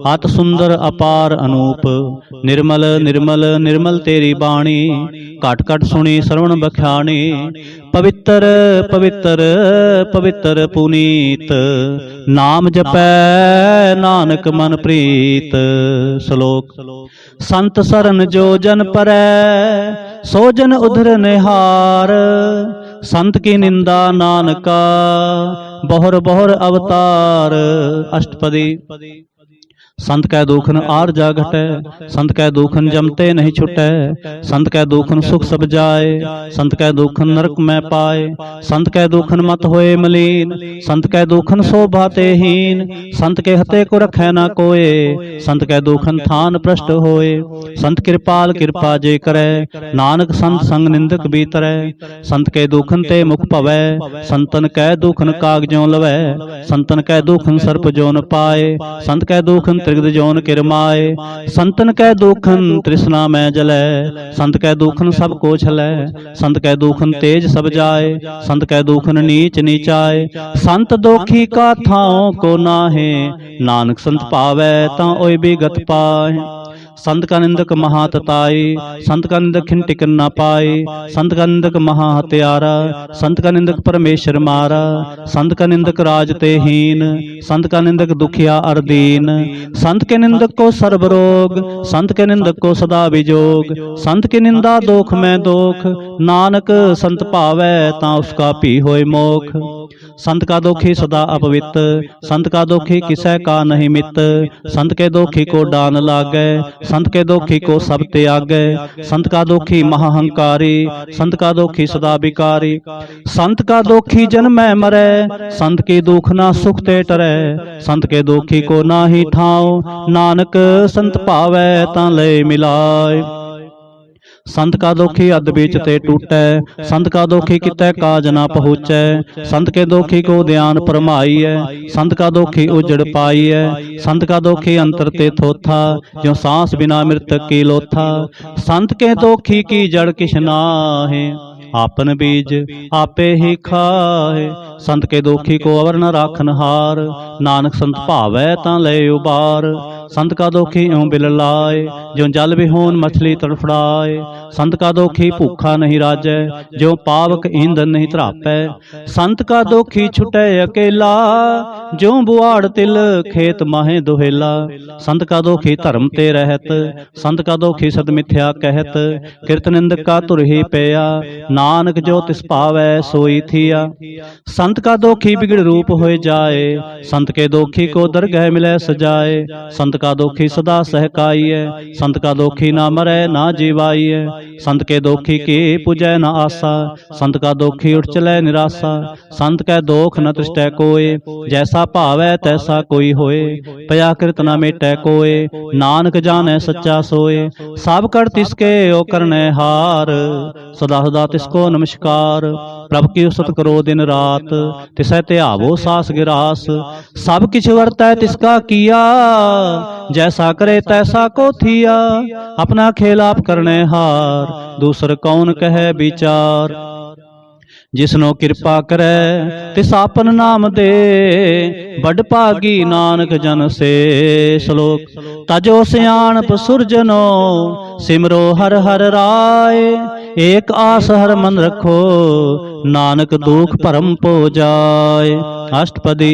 अत सुंदर अपार अनूप। निर्मल निर्मल निर्मल तेरी बाणी, घट घट सुनी श्रवण बख्याणी। पवित्र पवित्र पवित्र पुनीत, नाम जपै नानक मन प्रीत। श्लोक। संत सरन जो जन परै, सो जन उधर निहार। संत की निंदा नानका, बहुर बहुर अवतार। अष्टपदी। संत कै दुखन आर जा घटै, संत कै दुखन जमते नहीं छुटै। संत कै दुखन सुख सब जाए, संत कै दुखन नरक में पाए। संत कै दुखन मत होए मलीन, संत कै दुखन शोभा ते हीन। संत के हते को रखै ना कोय, संत कै दुखन थान भ्रष्ट होए। संत कृपाल कृपा जे करे, नानक संत संग निंदक बीतरै। संत के दुखन ते मुख भवै, संतन कै दुखन कागजों लवै। संतन कै दुखन सर्प जोन पाए, संत कै दुखन त्रिगद जोन किरमाए। संतन कै दुखन तृष्णा में जलै, संत कै दुखन सब को छलै। संत कै दुखन तेज सब जाए, संत कै दुखन नीच नीचाए। संत दोखी का थाओ को नाहे, नानक संत पावै तां ओय भी गत पाए। संत का निंदक महातताई, संत का निंदक खिन टिकन ना पाए। संत का निंदक महा हत्यारा, संत का निंदक परमेश्वर मारा। संत का निंदक राज ते हीन, संत का निंदक दुखिया अर दीन। संत के निंदक को सर्व रोग, संत के निंदक को सदा विजोग। संत की निंदा दोख में दोख, नानक संत पावै तां उसका भी होय मोख। संत का दोखी सदा अपवित, संत का दोखी किसै का नहीं मित। संत के दोखी को डान लागै, संत के दोखी को सब त्यागै। संत का दोखी महाहंकारी, संत का दोखी सदा विकारी। संत का दोखी जन्मै मरै, संत की दुख ना सुख ते टरै। संत के दोखी को नाही ठाव, नानक संत पावै तां लय मिलाय। संत का दोखी अध बीच ते टूटै, संत का दोखी कितै काज ना पहुँचै। संत के दोखी को ध्यान परमाईऐ, संत का दोखी उजड़ पाईऐ। संत का दोखी अंतर ते थोथा, ज्यों सांस बिना मृतक की लोथा। संत के दोखी की जड़ किछ नाहि, आपन बीज आपे ही खाए। संत के दोखी को अवर न राखन हार, नानक संत भावै तां ले उबार। संत का दोखी यूं बिल लाए, ज्यों जल विहोन मछली तड़फड़ाए। संत का दोखी भूखा नहीं राजै, ज्यों पावक ईंधन नहीं धरापै। संत का दोखी छुटै अकेला, ज्यों बुआड़ तिल खेत माहे दुहेला। संत का दोखी धर्म ते रहत, संत का दोखी सद मिथ्या कहत। किरत निंदक का तुर ही पया, नानक जो तिस भावै सोई थिया। संत का दोखी बिगड़ रूप होए जाए, संत के दोखी को दरगह मिलै सजाए। संत का दोखी सदा सहकाईऐ, संत का दोखी ना मरै ना जीवाईऐ। संत के दोखी की पूजै न आसा, संत का दोखी उठ चलै निराशा। संत कै दोख न तृष्टै कोय, जैसा भावै तैसा कोई होए। पया कृत न मेटै कोय, नानक जानै सच्चा सोए। सब कर तिसके ओ करनै हार, सदा सदा तिसको नमस्कार। प्रभ की उस्तत करो दिन रात, तिसै त्यावो सास गिरास। सब किछ वर्तै तिसका किया, जैसा करे तैसा को थिया। अपना खेल आप करने हार, दूसर कौन कहे विचार। जिसनो कृपा करे तिस आपन नाम दे, बड़ भागी नानक जन से। श्लोक तजो सियाणप सुरजनो, सिमरो हर हर राय। एक आस हर मन रखो, नानक दुख भरम पो जाय। अष्टपदी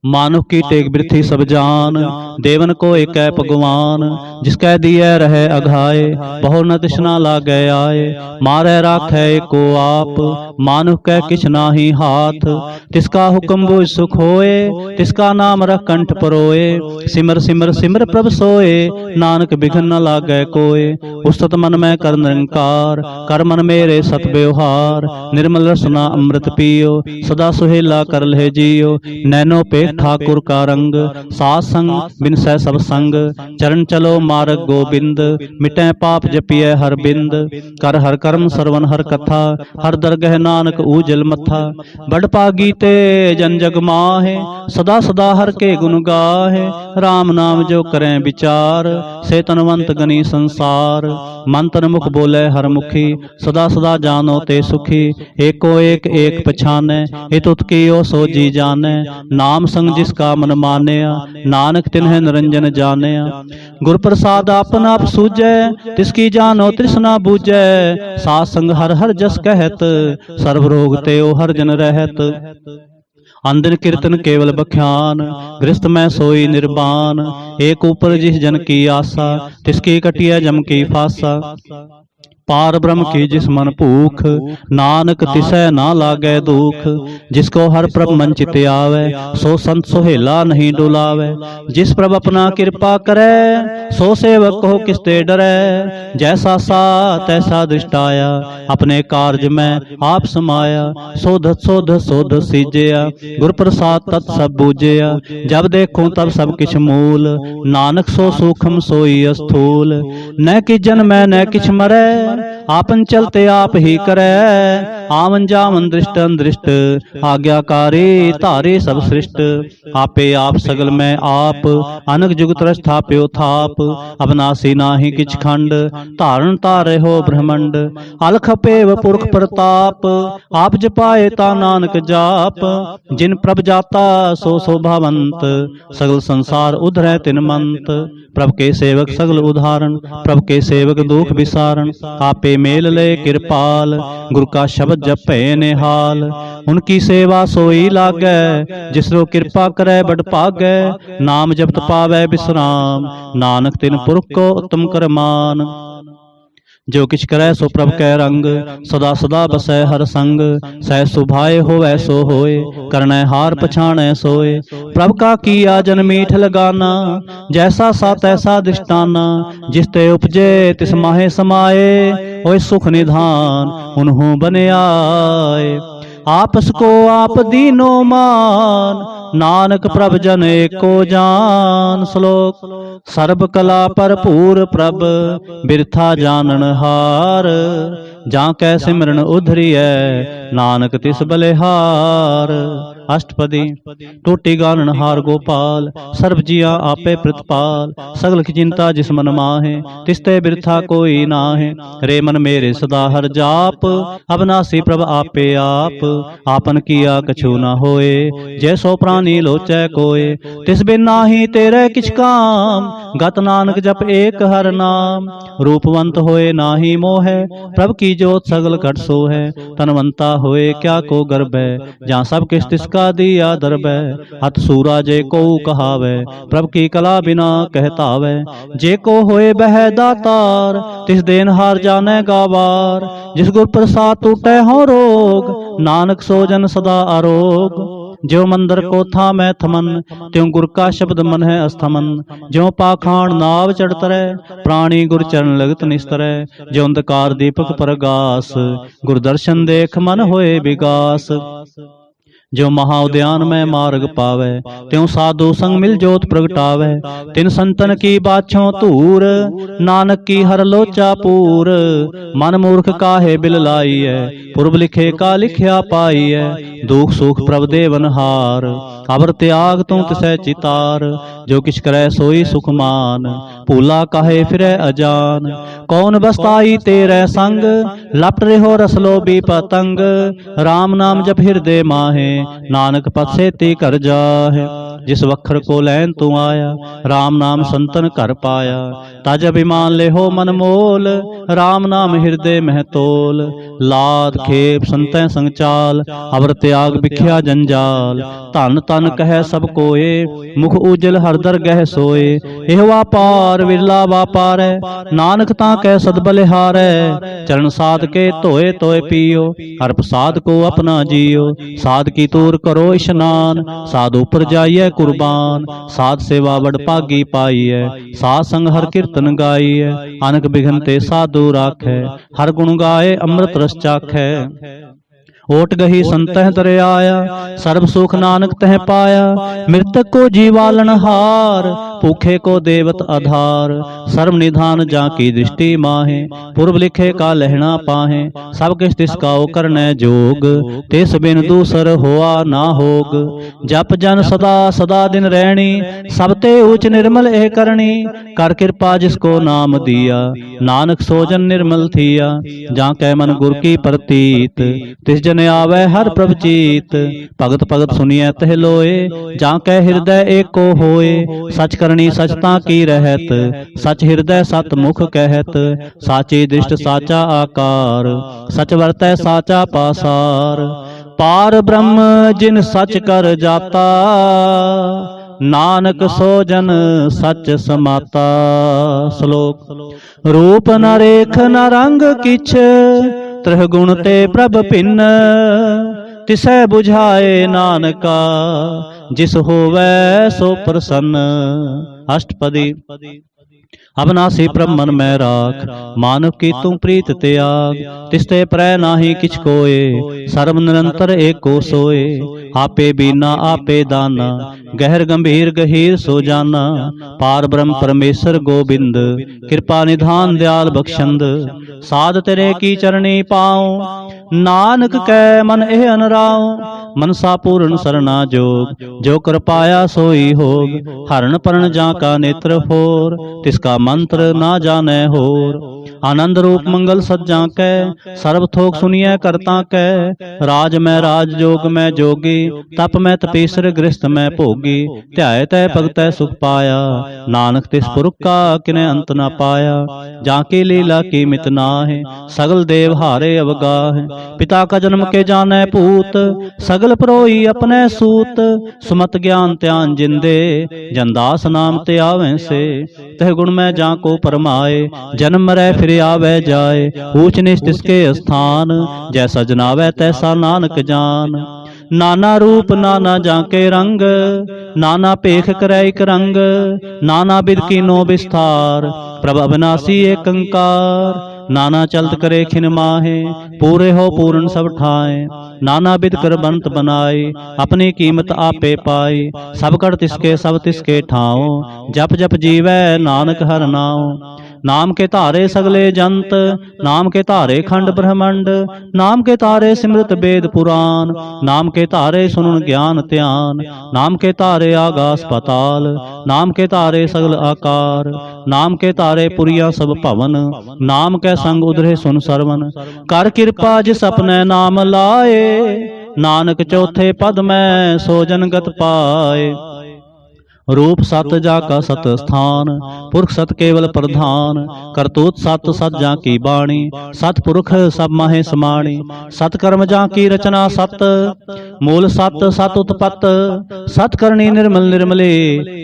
मानुख की टेक बिरथी सब जान, देवन को एक भगवान। जिसकै दिए रहे अघाए, बहु न तिसना लागे आए। मारै राखै एको आप, मानुख कै किछ नाहि हाथ। तिसका हुक्म बुझ सुख होए, तिसका नाम रख कंठ परोए। सिमर सिमर सिमर प्रभ सोए, नानक बिघन न लागे कोय। उस्तत मन में कर निरंकार, कर मन मेरे सत व्यवहार। निर्मल रसना अमृत पियो, सदा सुहेला कर लहे जियो। नैनो पे ठाकुर का रंग, सात संग बिनसै सब संग। चरण चलो मार्ग गोबिंद, मिटै पाप जपिय हर बिंद। कर हर कर्म सरवन हर कथा, हर दरगह नानक ऊजल मथा। बड़ पागी ते जन जग माहे, सदा सदा हर के गुण गाहे। राम नाम जो करें विचार, से तनवंत गनी संसार। मन तन मुख बोले हर मुखी, सदा सदा जानो ते सुखी। एको एक एक पछानै, हित उत कियो सो जी जानै। नाम संग जिसका मन मानया, नानक तिन्ह निरंजन जानया। गुर प्रसाद आपन आप सूझै, तिसकी जानो तृष्णा बूझै। सात संग हर हर जस कहत, सर्व रोग तेओ हर जन रहत। अंदन कीर्तन केवल बख्यान, गृहस्थ में सोई निर्बान। एक ऊपर जिस जन की आशा, तिसकी कटिया जम की फासा। पार ब्रह्म की जिस मन भूख, नानक तिसै ना लागे दुख। जिसको हर प्रभ मन चित आवे, सो संत सोहेला नहीं डुलावे। जिस प्रभ अपना कृपा करे, सो सेवक को किसते डरे। जैसा सा तैसा दृष्टाया, अपने कार्य में आप समाया। सोधत सोधत सोध सीजया, गुर प्रसाद तत् सब बूझया। जब देखूं तब सब किछ मूल, नानक सो सूक्ष्म सोई स्थूल। न कि जन्म न किछ मरै, आपन चलते आप ही करे। आवन जावन दृष्ट अनदृष्ट, आज्ञाकारी तारे सब सृष्ट। आपे आप सगल में आप, अनक जुगत स्थाप्यो थाप। अविनाशी नाहि किछ खंड, धारण तारे हो ब्रह्मंड। अलख पेव पुरख प्रताप, आप जपाए ता नानक जाप। जिन प्रभ जाता सो शोभावंत, सगल संसार उधरै तिन मंत। प्रभ के सेवक सगल उदाहरण, प्रभ के सेवक दुख विसारण। आपे मेल ले कृपाल, गुरु का शब्द जपे निहाल। उनकी सेवा सोई लागै, जिसरो कृपा करे बड़ भागै। नाम जपत पावै विश्राम, नानक तिन पुरख को उत्तम कर मान। जो किछ करे सो प्रभ कै रंग, सदा सदा बसै हर संग। सह सुभाए होवै सो होए, करनै हार पछाणै सोए। प्रभ का किया जन मीठ लगाना, जैसा सा तैसा दृष्टाना। जिस ते उपजे तिस माहे समाए, होय सुख निधान उन्हों बने आए। आपस को आप दीनो मान, नानक प्रभ जन एको जान। श्लोक सर्ब कला भरपूर प्रभ बिरथा जानन हार। जाकै सिमरन उधरिय नानक तिस बलिहार। अष्टपदी टोटी गानन हार गोपाल सर्ब जिया आपे प्रतिपाल। सगल की चिंता जिस मन माहे तिसते बिरथा कोई नाहे। रे मन मेरे सदा हर जाप अविनाशी प्रभ आपे आप। आपन किया कछु न होए जैसो प्राणी लोचै कोय। तिस बिन नाहि तेरे किछ काम गत नानक जप एक हर नाम। रूपवंत होए नाहि मोह प्रभ की जोत सगल घट सो है। तनवंता होए क्या को गर्भ है जहाँ सब किस तिसका दिया दरब है। हत सूरा जे को कहावे प्रभ की कला बिना कहतावे। जे को होए बह दातार तिस देन हार जाने गावार। जिस गुर प्रसाद टूटे हो रोग नानक सो जन सदा आरोग। ज्यो मंदिर को था मैं थमन त्यों गुर का शब्द मन है अस्थमन। ज्यो पाखाण नाव चढ़ तरै प्राणी गुर चरण लगत निस्तरै। ज्यो अंधकार दीपक प्रगास गुर दर्शन देख मन होए विगास। जो महाउद्यान में मार्ग पावे त्यों साधु संग मिल जोत प्रगटावे। तिन संतन की बाछों तूर नानक की हर लोचा पूर। मन मूर्ख काहे बिल लाई है पूर्व लिखे का लिखया पाई है। दुख सुख प्रभ देवन हार अवर त्याग तू तिसै चितार। जो किछ करे सोई सुख मान भूला काहे फिरै अजान। कौन बसताई तेरे संग लपट रहो रसलोभी पतंग। राम नाम जप हृदय माहे नानक पद से ती कर जाहे। जिस वखर को लैन तू आया राम नाम संतन कर पाया। तज अभिमान ले हो मन मोल राम नाम हृदय मह तोल। लाद खेप संतै संग चाल अवर त्याग बिख्या जंजाल। धन तन कह सब कोए मुख उजल हर दर गह सोए। एह वापार विरला वापार नानक ता कह सद बलिहारै। चरण साध के धोए तोए पियो हर प्रसाद को अपना जियो। साध की तूर करो स्नान साध ऊपर जाइए कुर्बान। साध सेवा बड़ भागी पाई है साध संग हर कीर्तन गाई है। अनक बिघन ते साधु राखै हर गुण गाए अमृत रस चाखै। ओट गही संतह तरे आया सर्व सुख नानक तह पाया। मृतक को जीवालन हार भूखे को देवत आधार। सर्व निधान जाकी दृष्टि माहे पूर्व लिखे का लहना पाहे। सब किस तिसका करने जोग तिस बिन दूसर होआ ना होग। जप जन सदा सदा दिन रहनी सब ते ऊच निर्मल एह करनी। कर कृपा जिसको नाम दिया नानक सोजन निर्मल थिया। जाकै मन गुर की प्रतीत तिस जन आवे हर प्रभ चीत। भगत भगत सुनिए तह लोए जाकै हृदय एको होए। सच करनी सचता की रहत सच हृदय सत मुख कहत। साची दृष्ट साचा आकार सच वर्तै साचा पासार। पार ब्रह्म जिन सच कर जाता नानक सो जन सच समाता। श्लोक रूप न रेख न रंग किछ त्रिह गुण ते प्रभ भिन्न। तिसै बुझाए नानका जिस होवै सो प्रसन्न। अष्टपदी अविनाशी प्रभ मन में राख मानव की तू प्रीत त्याग। तिसते परै नाही किछ कोय सर्व निरंतर एको सोए। आपे बीना आपे दाना गहर गंभीर गहीर सो जाना। पार ब्रह्म परमेश्वर गोबिंद कृपा निधान दयाल बख्शंद। साध तेरे की चरणी पाऊं नानक कै मन एह अनराऊं। मनसा पूर्ण सरना जोग जो कर पाया सोई होग। हरण परण जाका नेत्र फोर तिसका मंत्र ना जाने होर। आनंद रूप मंगल सज्जा कै सर्व थोक सुनिए करता कै। राज में राज जोग में जोगी तप में तपीसर गृहस्थ में भोगी। ध्याय तय भगतै सुख पाया नानक तिस पुरख का किने अंत न पाया। जाकी लीला की मित नाहि सगल देव हारे अवगाह। पिता का जन्म के जाने पूत सगल परोई अपने सूत। सुमत ज्ञान त्यान जिंदे जनदास नाम ते आवे से। तह गुण में जाको परमाए जन्म मरै फिर आवे जाए। ऊंच नीच तिसके स्थान जैसा जनावे तैसा नानक जान। नाना रूप नाना जाके रंग नाना पेख करे एक रंग। नाना बिद कीनो विस्तार प्रभ अविनाशी एक अंकार। नाना चलत करे खिन माहे, पूरे हो पूरन सब ठाए। नाना बिद कर बनत बनाए, अपनी कीमत आपे पाई। सब कर तिसके सब तिसके ठाओ, जप जप जीवै नानक हर नाओ। नाम के धारे सगले जंत, नाम के धारे खंड ब्रह्मंड। नाम के धारे सिमरत वेद पुराण, नाम के धारे सुनन ज्ञान ध्यान। नाम के धारे आगास पाताल, नाम के धारे सगल आकार। नाम के धारे पुरिया सब भवन, नाम के संग उधरे सुन सरवन। कर कृपा जिस अपने नाम लाए, नानक चौथे पद में सो जन गत पाए। रूप सत जाका सत स्थान, पुरख सत केवल प्रधान। करतूत सत सत जा की बाणी, सत पुरख सब माहे समाणी। सत कर्म जा की रचना सत, मूल सत सत उत्पत। सत करनी निर्मल निर्मले,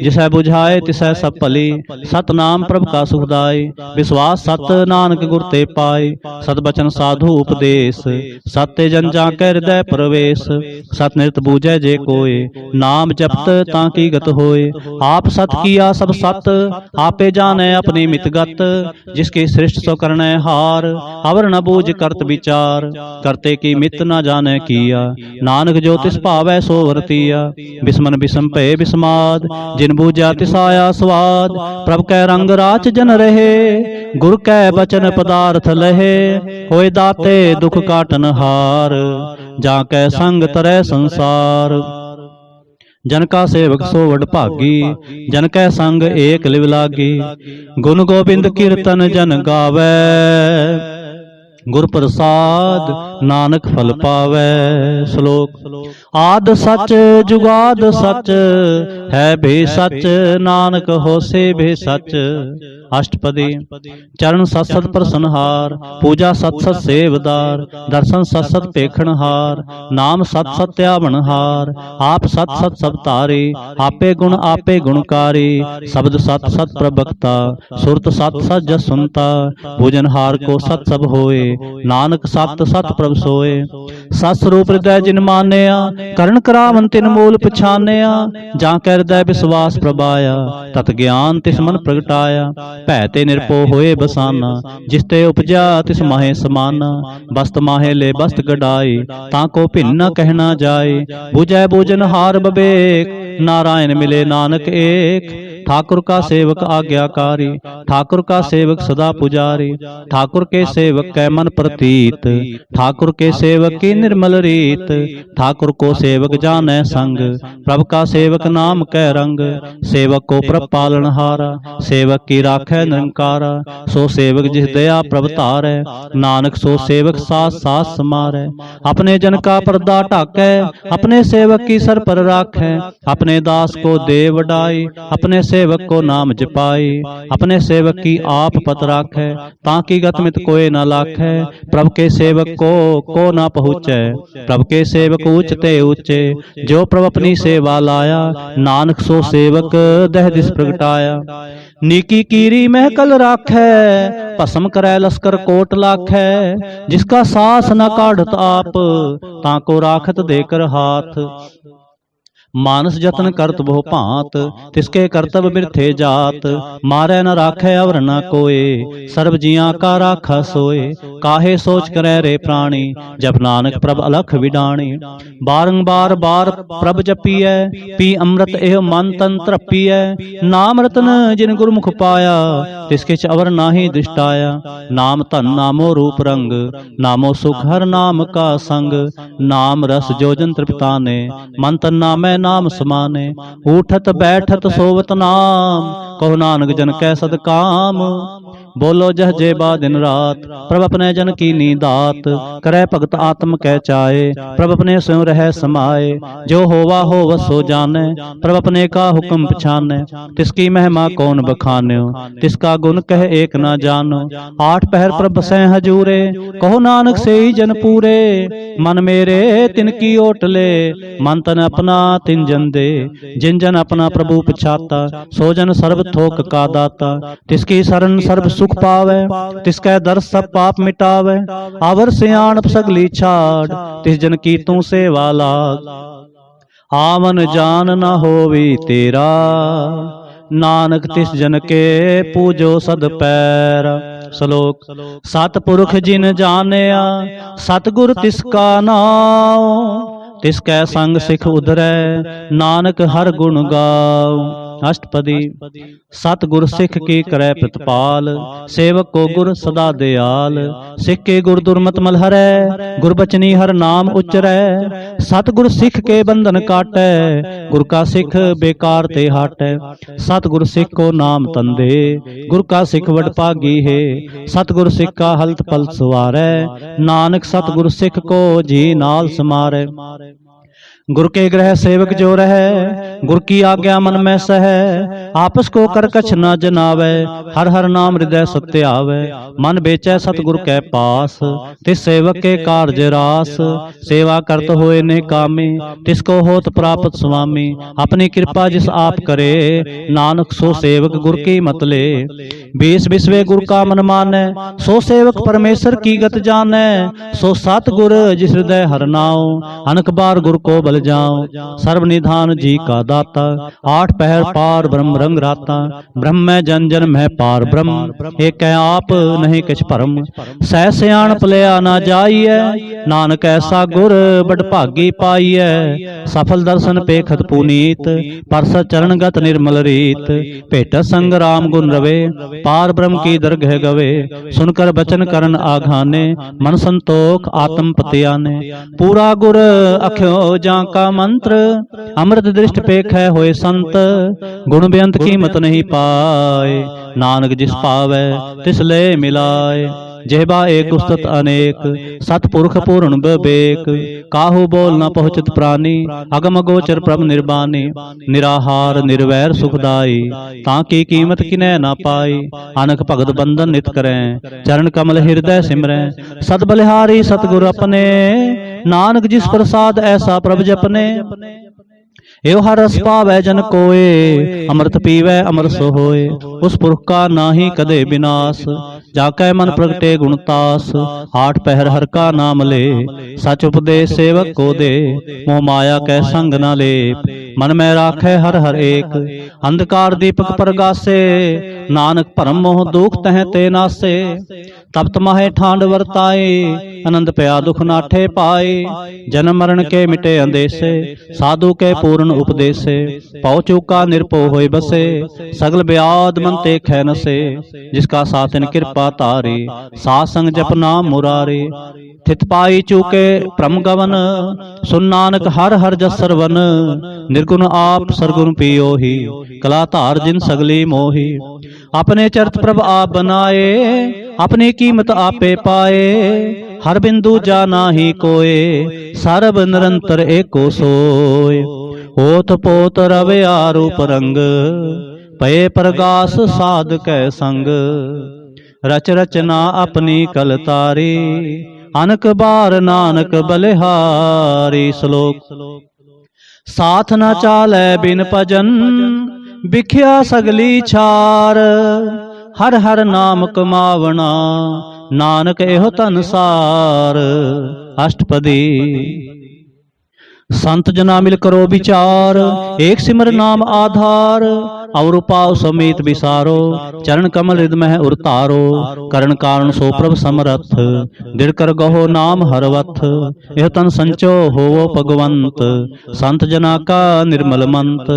जिसै बुझाए तिसै सब भले। सत नाम प्रभ का सुखदाई, विश्वास सत नानक गुर ते पाए। सत बचन साधु उपदेश, सत्य जन जाके हृदय प्रवेश। सत निरत बूझै जे कोय, नाम जपत ताकि गत होए। आप सत किया सब सत, आपे जाने अपनी मित गत। जिसकी सृष्ट सो करने हार, अवर न बूझ करत विचार। करते की मित न जाने किया, नानक जो तिस भावै सो वर्तिया। बिस्मन बिसम भय बिस्माद, जिन बूझा तिस आया स्वाद। प्रभ कै रंग राच जन रहे, गुर कै बचन पदार्थ लहे। होए दाते दुख काटन हार, जाकै संग तरह संसार। जन का सेवक सो वड भागी, जन कै संग एक लिव लागी। गुण गोबिंद कीर्तन जन गावै, गुर प्रसाद नानक फल पावै। श्लोक। आद सच जुगाद सच, है भी सच नानक होसे भी सच। अष्टपदी। चरण सत सत प्रसन्नहार, पूजा सत सत सेवदार। दर्शन सत सत पेखणहार, नाम सत सत त्यावनहार। आप सत सत सब तारे, आपे आपे गुणकारी। शब्द सत सत प्रभक्ता, सुरत सत सत जस सुनता। भोजनहार को सत सब होए, नानक सत सत प्रभ सोए। सत स्वरूप हृदय जिन मानिया, करण करावन तिन मूल पछानिया। जाके हृदय विश्वास प्रभाया, तत ज्ञान तिस मन प्रगटाया। भै ते निरपो होए बसाना, जिस ते उपजा तिस माहे समाना। बस्त माहे ले बस्त गडाई, ताको भिन्न न कहना जाए। बुझै बूझन हार बबेक, नारायण मिले नानक एक। ठाकुर का सेवक आज्ञाकारी, ठाकुर का सेवक सदा पुजारी। ठाकुर के सेवक कै मन प्रतीत, ठाकुर के सेवक की निर्मल रीत। ठाकुर को सेवक जानै संग, प्रभ का सेवक नाम कै रंग। सेवक को प्रभ पालन हारा, सेवक की राखै निरंकारा। सो सेवक जिस दया प्रभ धारै, नानक सो सेवक सास सास समारै। अपने जन का पर्दा ढाकै, अपने सेवक की सर पर राखै। अपने दास को दे वडाई, अपने सेवक को नाम जपाई। अपने सेवक की आप पत राखै, ताकि गतमित कोई न लाखै। प्रभ के सेवक को न पहुँचै, प्रभ के सेवक ऊंचते ऊंचे। जो प्रभ अपनी सेवा लाया, नानक सो सेवक दह दिस प्रगटाया। नीकी कीरी महकल राखै, भस्म करै लश्कर कोट लाखै। जिसका सास न काढ़त आप, ताको राखत देकर हाथ। मानस जतन करत बहु भांत, तिसके करतब बिरथे जात। मारै न राखै अवर न कोय, सर्व जियां का राखा सोए। काहे सोच करे रे प्राणी, जब नानक प्रभ अलख विडाणी। बारंबार बार प्रभ जपियै, पी अमृत एह मन तन तृपियै। नाम रतन जिन गुरमुख पाया, तिसके अवर नाहि दृष्टाया। नाम धन नामो रूप रंग, नामो सुख हर नाम का संग। नाम रस जोजन तृप्ताने, मन तन नामै नाम समाने। उठत बैठत सोवत नाम, कहो नानक जन कै सद काम। बोलो जह जेबा दिन रात, प्रभ अपने जन की नीदात। करे भगत आत्म कै चाहे, प्रभ अपने स्वयं रह समाए। जो होवा होव सो जाने, प्रभ अपने का हुक्म पछाने। तिसकी महिमा कौन बखान्यो, तिसका गुण कह एक ना जानो। आठ पहर प्रभ बसै हजूरे, कहो नानक से ही जन पूरे। मन मेरे तिनकी ओटले, मन तन अपना तिन जन दे। जिन जन अपना प्रभु पछाता, सो जन सर्व थोक का दाता। तिसकी शरण सर्व सुख पावै, तिसकै दर्श सब पाप मिटावै। आवर सियाणप सगली छाड़, तिस जन की तू सेवा लाग। आवन जान न होवी तेरा, नानक तिस जन के पूजो सद पैरा। श्लोक सतपुरख जिन जानिया सतगुर तिसका नाम तिसकै संग सिख उधरै नानक हर गुण गाओ। अष्टपदी सतगुर सिख की करै प्रतिपाल सेवक को गुर सदा दयाल। सिख के गुर दुर्मत मल हरै गुरबचनी हर नाम उच्चरै। सतगुर सिख के बंधन काटै गुर का सिख बेकार ते हाटै। सतगुर सिख को नाम तंदे गुर का सिख वड भागी है। सतगुर सिख का हलत पल सवारै नानक सतगुर सिख को जी नाल समारै। गुर के ग्रह सेवक जो रहे गुर की आज्ञा मन में सह। आपस को कर कछ न जनावे हर हर नाम हृदय सत्य आवे। मन बेचै सतगुर के पास तिस सेवक के कार्य रास। सेवा करत होए ने कामी तिसको होत प्राप्त स्वामी। अपनी कृपा जिस आप करे नानक सो सेवक गुर की मत ले। बीस बिस्वे गुर का मन मानै सो सेवक परमेश्वर की गत जानै। सो सतगुर जिस हृदय हर नाओ अनक बार गुर को बल जाओ। सर्वनिधान जी का दाता आठ पहर पार ब्रह्म रंग राता। ब्रह्म में जन जन में पार ब्रह्म एक आप नहीं किछ परम। सह सियाण पलिया ना जाइए नानक ऐसा गुर बड़ भागी पाइए। सफल दर्शन पेखत पुनीत परस चरणगत निर्मल रीत। भेट संग राम गुण रवे पार ब्रह्म की दरगह गवे। सुनकर बचन करन आघाने मन संतोख आत्म पतियाने। पूरा गुर अख्यो जा का मंत्र अमृत दृष्ट पेख है होए संत। गुण बेअंत कीमत नहीं पाए नानक जिस पावै तिस ले मिलाए। जेहबा एक उस्तत अनेक सतपुरख पूर्ण विवेक। काहू बोल न पहुँचत प्राणी अगम गोचर प्रभ निर्बानी। निराहार निर्वैर सुखदाई ताकि कीमत किनै न पाई। अनक भगत बंधन नित करें चरण कमल हृदय सिमरें। सत बलिहारी सतगुर अपने नानक जिस प्रसाद ऐसा प्रभ जपने। एव हर रस पावै जन कोय अमृत पीवै अमर सो होय। उस पुरख का नाहि कदे विनाश जाकै मन प्रगटे गुणतास। आठ पहर हर का नाम ले सच उपदेश सेवक को दे। मोह माया कै संग न लेप मन में राखै हर हर एक। अंधकार दीपक प्रगासे नानक परम मोह दुख तह ते नासे। तप्त माहे ठांड वर्ताए आनंद पया दुख नाठे पाए। जन्म मरण के मिटे अंदेसे साधु के पूर्ण उपदेसे। पौ चूका निरपो होय बसे सगल ब्याद मन ते खै नसे। जिसका साथिन कृपा तारी साथ संग जप नाम मुरारी। थित पाई चूके प्रम गवन सुन नानक हर हर जस सरवन। निर्गुण आप सरगुण पियो ही कला धार जिन सगली मोही। अपने चरित प्रभ आप बनाए अपनी कीमत आपे पाए। हर बिंदु जाना ही कोय सर्ब निरंतर एको सोय। होत पोत रवे आरूप रंग पये प्रगास साध कै संग। रच रचना अपनी कल तारी अनक बार नानक बलिहारी। श्लोक साथ न चालै बिन भजन बिख्या सगली छार। हर हर नाम कमावना नानक एहो धनसार। अष्टपदी संत जना मिल करो विचार एक सिमर नाम आधार। और पाव समेत विसारो चरण कमल हृदय में उरतारो। करण कारण सो प्रभ समरथ दृढ़ कर गहो नाम हरवथ। यह तन संचो होवो भगवंत संत जना का निर्मल मंत।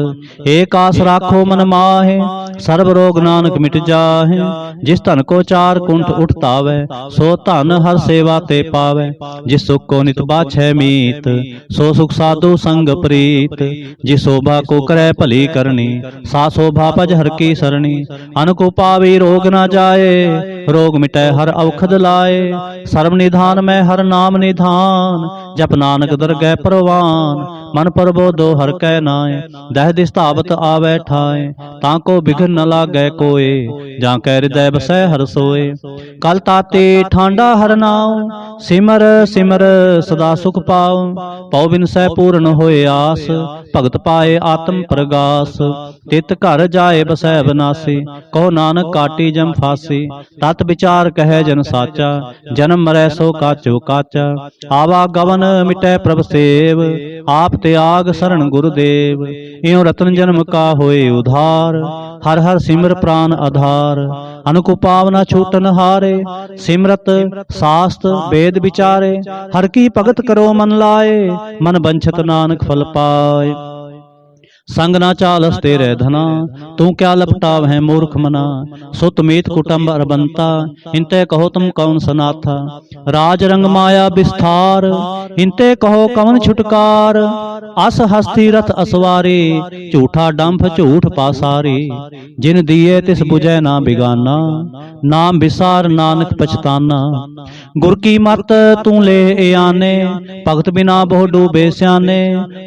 एक आस राखो मन माहे सर्व रोग नानक मिट जाहे। जिस धन को चार कुंठ उठतावे सो धन हर सेवा ते पावे। जिस सुख को नित बाछै मीत सो सुख साधु संग प्रीत। जिस शोभा को करे भली करनी सा शोभा भज हर की सरणी। अनको पावी रोग न जाए रोग मिटै हर औखद लाए। सर्वनिधान में हर नाम निधान जप नानक दरगह परवान। मन प्रबोधो हर कै नाय दह दिस धावत आवे ठाए। ताको बिघन न लागै कोय जाकै हृदय बसै हर सोए। कल ताते ठांडा हर नाव सिमर सिमर सदा सुख पाओ। पौ बिन सै पूर्ण होए आस भगत पाए आत्म प्रगास। तित घर जाए बसै विनाशी कहो नानक काटी जम फासी। तत विचार कहे जन साचा जन्म मरै सो काचो काचा। आवा गवन मिटै प्रभ सेव आप त्याग शरण गुरुदेव। इयो रतन जन्म का होए उधार, हर हर सिमर प्राण आधार। अनकु पावना छूटन हारे, सिमरत शास्त्र वेद विचारे। हर की भगत करो मन लाए, मन बंछत नानक फल पाए। संग ना चालस तेरे धना, तू क्या लपटाव है मूर्ख मना। सुत मीत कुटुंब अरबंता, इनते कहो तुम कौन सनाथा। राज रंग माया विस्तार, इनते कहो कवन छुटकार। अस हस्ती रथ असवारी, झूठा डंफ झूठ पासारी। जिन दिए तिस बुझै ना बिगाना, नाम विसार नानक पछताना। गुर की मत तू ले ए आने, भगत बिना बहु डूबे स्याने।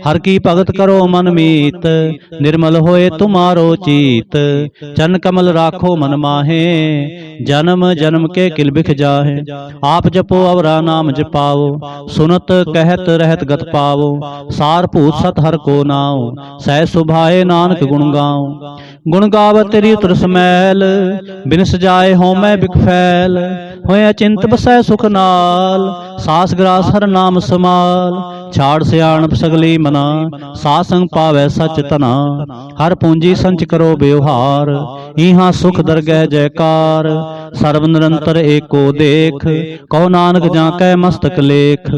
हर की भगत करो मन मीत, निर्मल होए तुम्हारो चीत। चरण कमल राखो मन माहे, जन्म जन्म के किल बिख जाहे। आप जपो अवरा नाम जपाओ, सुनत कहत रहत गत पाओ। सार भूत सत हर को नाओ, सह सुभाए नानक गुण गाओ। गुण गावत तेरी उतर समैल, बिन सजाए हों मैं बिख फैल। होए अचिंत बसै सुख नाल, सास ग्रास हर नाम समाल। छाड़ सियाणप सगली मना, सासंग पावै सच तना। हर पूंजी संच करो व्यवहार, इहाँ सुख दरगह जयकार। सर्व निरंतर एको देख, कहो नानक जाकै मस्तक लेख।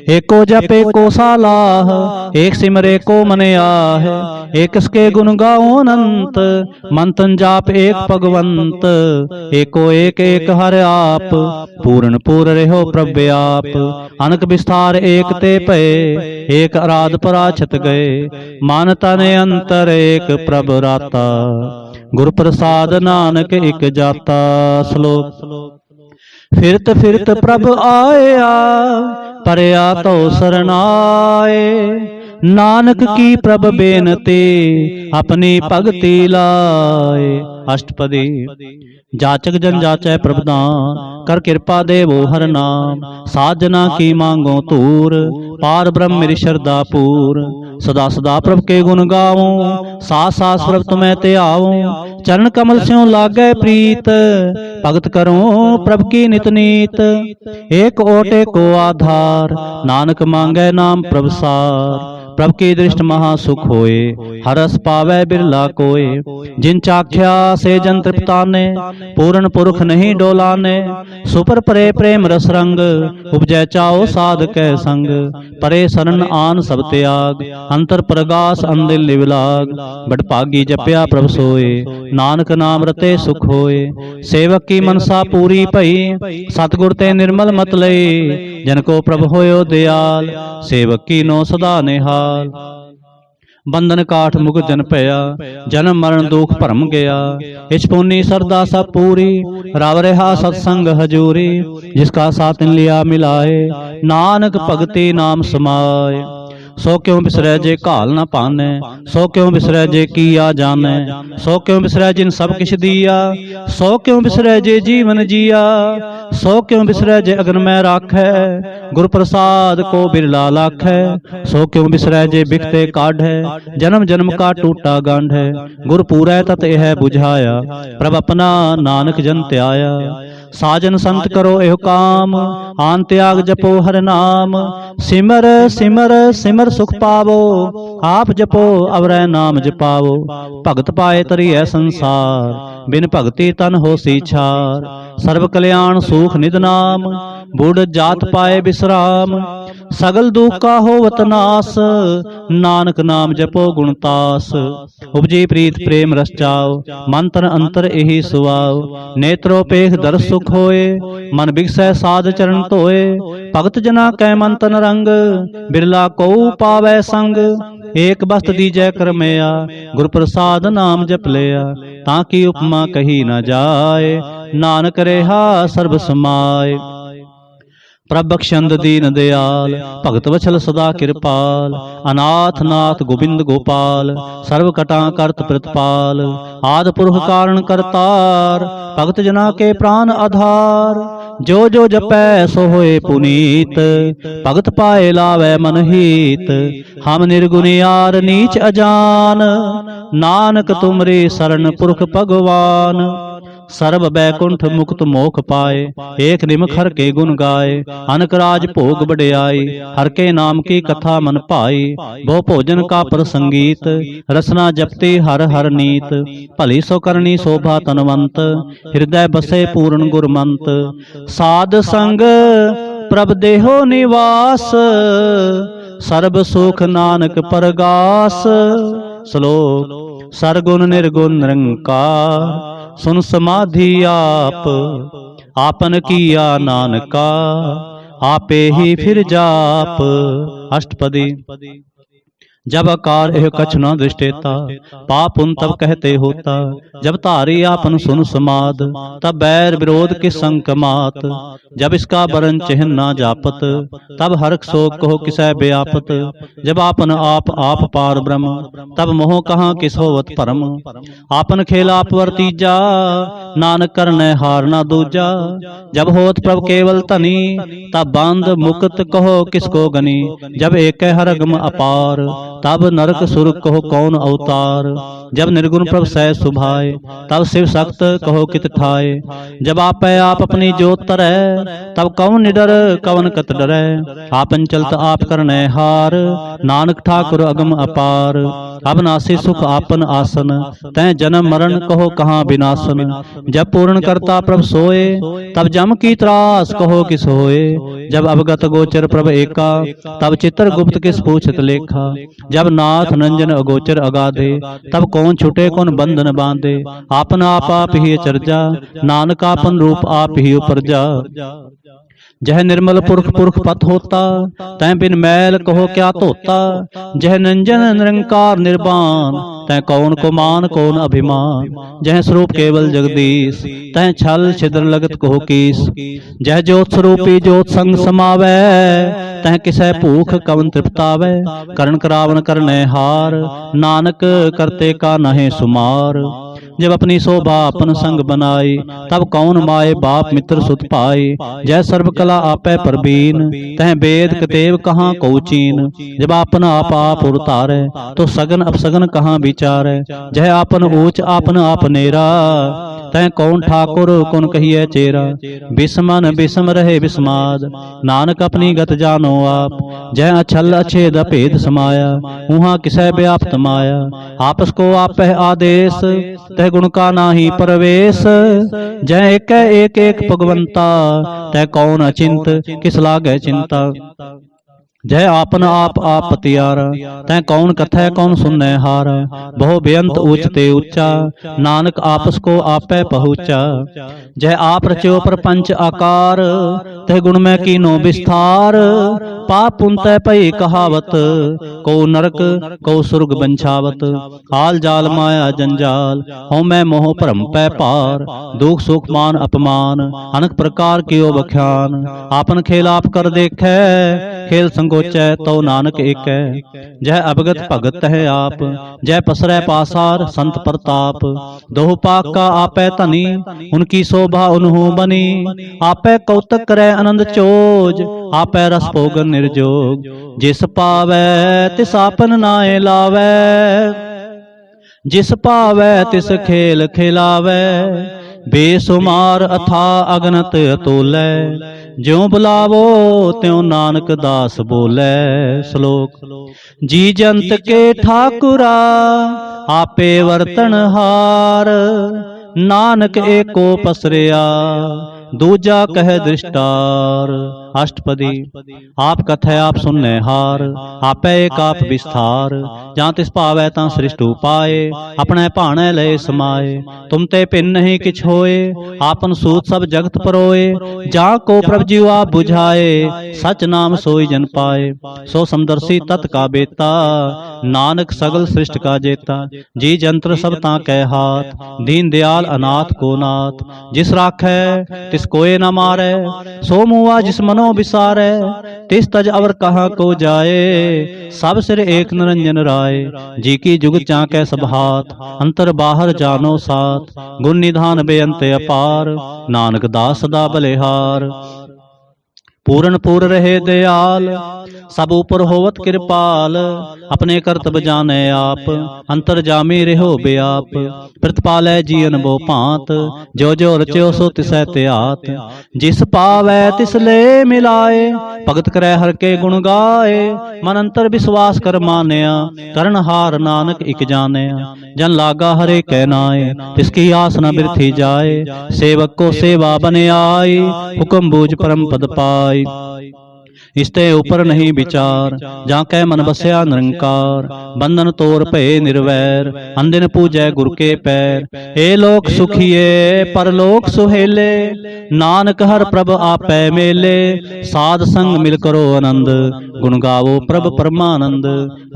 एको जप एको सालाह, एक सिमर एको मन आह। एक इसके गुण गाओ अनंत, मन तन जाप एक भगवंत। एको एक एक हर आप, पूर्ण पूर रहो प्रभु आप। अनक विस्तार एक ते भय, एक आराध पराछत गए। मन तन अंतर एक प्रभ राता, गुर प्रसाद नानक एक जाता। श्लोक। फिरत फिरत प्रभ आया, परया तो सरनाए। नानक की प्रभ बेनती, अपनी भगति लाए। अष्टपदी। जाचक जन जाचै प्रभुदान, कर कृपा देवो हर नाम। साजना की मांगो तूर, पार ब्रह्म मेरी श्रद्धा पूर। सदा सदा प्रभु के गुण गाऊं, सास सास प्रभु तुम्हें ते आऊं। चरण कमल स्यों लागै प्रीत, भगत करूं प्रभु की नित नीत। एक ओटे को आधार, नानक मांगै नाम प्रभु सार। प्रभु की दृष्ट महासुख होए, हरस पावै बिरला कोय। जिन चाख्या से जन तृप्ताने, पूर्ण पुरख नहीं डोलाने। सुपर परे प्रेम रस रंग, उपजै चाओ साध कै संग। परे शरण आन सब त्याग, अंतर प्रगास अंदिल निवलाग। बड़ भागी जपया प्रभु सोए, नानक नाम रते सुख होए। सेवक की मनसा पूरी भई, सतगुर ते निर्मल मत लई। जन को प्रभु होयो दयाल, सेवक की नो सदा निहाल। बंधन काठ मुख जन भया, जन्म मरण दुख भरम गया। इस पुन्नी सरदा सब पूरी, रव रहा सत्संग हजूरी। जिसका साथ लिया मिलाए, नानक भगति नाम समाए। सो क्यों बिसरै जे घाल न पाने, सो क्यों बिसरै जे किया जाने। सो क्यों बिसरै जिन सब किछ दिया, सो क्यों बिसरै जे जीवन जिया। सो क्यों बिसरै जे अगन में राखै, गुर प्रसाद को बिरला लाखै। सो क्यों बिसरै जे बिखते काढ़ै, जन्म जन्म का टूटा गांढ है। गुर पूरै तत यह बुझाया, प्रभ अपना नानक जन त्याया। साजन संत करो एह काम, आन त्याग जपो हर नाम। सिमर सिमर सिमर सुख पावो, आप जपो अवरै नाम जपावो। भगत पाए तरियै संसार, बिन भगति तन होसी छार। सर्व कल्याण सुख निध नाम, बूढ़ जात पाए विश्राम। सगल दुख का होवत नास, नानक नाम जपो गुणतास। उपजी प्रीत प्रेम रस चाओ, मन तन अंतर एही सुवाओ। नेत्रोपेख दर सुख होए, मन बिगसै साध चरण धोए। भगत जना कै मन तन रंग, बिरला को पावै संग। एक बस्त दीजै करमया, गुर प्रसाद नाम जप लिया। ताकि उपमा कही न जाए, नानक रेहा सर्ब समाए। प्रभ बख्शंद दीन दयाल, भगत वछल सदा कृपाल। अनाथ नाथ गोविंद गोपाल, सर्व कटा करत प्रतिपाल। आद पुरुष कारण करतार, भगत जना के प्राण आधार। जो जो जपै सो होए पुनीत, भगत पाए लावै मन हीत। हम निर्गुण यार नीच अजान, नानक तुमरी शरण पुरख भगवान। सर्ब बैकुंठ मुक्त मोख पाए। एक निमख हर के गुण गाए, अनक राज भोग बड़ियाई। हर के नाम की कथा मन भाई, बहु भोजन का प्रसंगीत। रसना जपती हर हर नीत, भली सो करनी शोभा तनवंत। हृदय बसे पूर्ण गुरमंत, साध संग प्रभ देहो निवास। सर्ब सुख नानक परगास। श्लोक सरगुण निर्गुण निरंकार, सुन समाधि आप। आपन किया नानका, आपे ही फिर जाप। अष्टपदी। जब आकार एह कछ न दृष्टेता, पाप उन तब कहते होता। जब तारी आपन सुन समाद, तब बैर विरोध के संक मात। जब इसका बरन चिन्ह न जापत, तब हर्ष शोक कहो किसै व्यापत। जब आपन आप पार ब्रह्म, तब मोह कहाँ किस होवत परम। आपन खेला अपवर्तीजा, नानक करनै हार ना दूजा। जब होत प्रभ केवल धनी, तब बांध मुक्त कहो किसको गनी। जब एक हरगम अपार, तब नरक सुर कहो कौन अवतार। जब निर्गुण प्रभ सह सुभाए, तब शिव सख्त कहो कित ठाए। जब आप अपनी जोत तरै, तब कौन निडर कवन कत डरै। आपन चलत आप करनै हार, नानक ठाकुर अगम अपार। अब नासी सुख आपन आसन, तै जन्म मरण कहो कहाँ विनाशन। जब पूर्ण करता प्रभ सोए, तब जम की त्रास कहो किस होए। जब अवगत गोचर प्रभ एका, तब चित्र गुप्त किस पूछत लेखा। जब नाथ नंजन अगोचर अगाधे, तब कौन छुटे कौन बंधन बांधे। आपन आप ही चर्जा, नानक आपन रूप आप ही उपरजा। जह निर्मल पुरख पुरख पथ होता, तै बिन मैल कहो क्या धोता। जह नंजन निरंकार निर्वाण, तै कौन को मान कौन अभिमान। जह स्वरूप केवल जगदीश, तै छल छिद्र लगत कहो कीस। जह ज्योत स्वरूपी ज्योत संग समावै, तह किसै भूख कवन तृप्तावै। करण करावन करनै हार, नानक करते का नहे सुमार। जब अपनी शोभा अपन संग बनाई, तब कौन माए बाप मित्र सुत पाई। जय सर्व कला आपै परबीन, तह वेद कतेव कहाँ को चीन। जब आपन आप उतारै, तो सगन अपसगन कहाँ विचारै। जय आपन ऊंच आपन आप नेरा, तह कौन ठाकुर कौन कहिए चेरा। बिस्मन बिस्म रहे बिस्माद, नानक अपनी गत जानो आप। जय अछल अछेद अभेद समाया, उहाँ किसै व्याप्त माया। आपस को आपै आदेश, तह गुण का नाही परवेश। जय एक एक भगवंता, तह कौन अचिंत किस लागै चिंता। जय आपन आप पतियारा, तै कौन कथै कौन सुनै हारा। बहु बेअंत ऊंच ते ऊंचा, नानक आपस को आपै पहुँचा। जय आप रच्यो प्रपंच आकार, तह गुण में कीनो विस्तार। पाप पुन तै पई कहावत, को नरक को सुर्ग बंछावत। आल जाल माया जंजाल, हों मैं मोह भ्रम पै पार। दुख सुख मान अपमान, अनक प्रकार कियो बख्यान। आपन खेल आप कर देखै, खेल संगोचै तो नानक एकै। जय अवगत भगत है आप, जय पसरै पासार संत प्रताप। दोह पाक का आपै धनी, उनकी शोभा उन्हू बनी। आपै कौतक करै आनंद चोज, आपै रस भोगन निर्जोग। जिस पावै तिस आपन नाए लावै, जिस पावै तिस खेल खिलावै। बेसुमार अथा अगनत अतोलै, ज्यों बुलावो त्यों नानक दास बोलै। श्लोक जी जंत के ठाकुरा, आपे वर्तन हार। नानक एको पसरिया, दूजा कह दृष्टार। अष्टपदी। आप कथै आप सुनने हार, आपै एक आप विस्तार। जहाँ तिस भावै तां सृष्ट उपाय, अपने भाणे लय समाए। तुम ते भिन्न नहीं किछ होए, आपन सूत सब जगत परोए। जहाँ को प्रभ जीव आप बुझाए, सच नाम सोई जन पाए। सो समदर्शी तत् का बेता, नानक सगल सृष्ट का जेता। जी जंत्र सब ता कै हाथ, दीन दयाल अनाथ को नाथ। जिस राखै तिस कोय न मारै, सो मुआ जिस मनो बिसारै। तिस तज अवर कहाँ को जाए, सब सिर एक निरंजन राय। जी की जुग चाकै सब हाथ, अंतर बाहर जानो साथ। गुण निधान बेअंत अपार, नानक दास सदा बलिहार। पूरन पूर रहे दयाल, सब ऊपर होवत कृपाल। अपने करतब जाने आप, अंतर जामी रहो बेआप। प्रतिपालै जीवन बो भांत, जो जो रच्यो सो तिसै त्यात। जिस पावै तिस ले मिलाए, भगत करै हर के गुण गाए। मन अंतर विश्वास कर मानया, करन हार नानक इक जानया। जन लागा हरे कै नाए, तिसकी आस न बिरथी जाए। सेवक को सेवा बन आई, हुक्म बूझ परम पद पाए। इसते ऊपर नहीं विचार, जाकै मन बसया निरंकार। बंधन तोर भय निर्वैर, अंदिन पूजै गुर के पैर। हे लोक सुखिए परलोक सुहेले, नानक हर प्रभ आपै मेले। साध संग मिल करो आनंद, गुण गावो प्रभ परमानंद।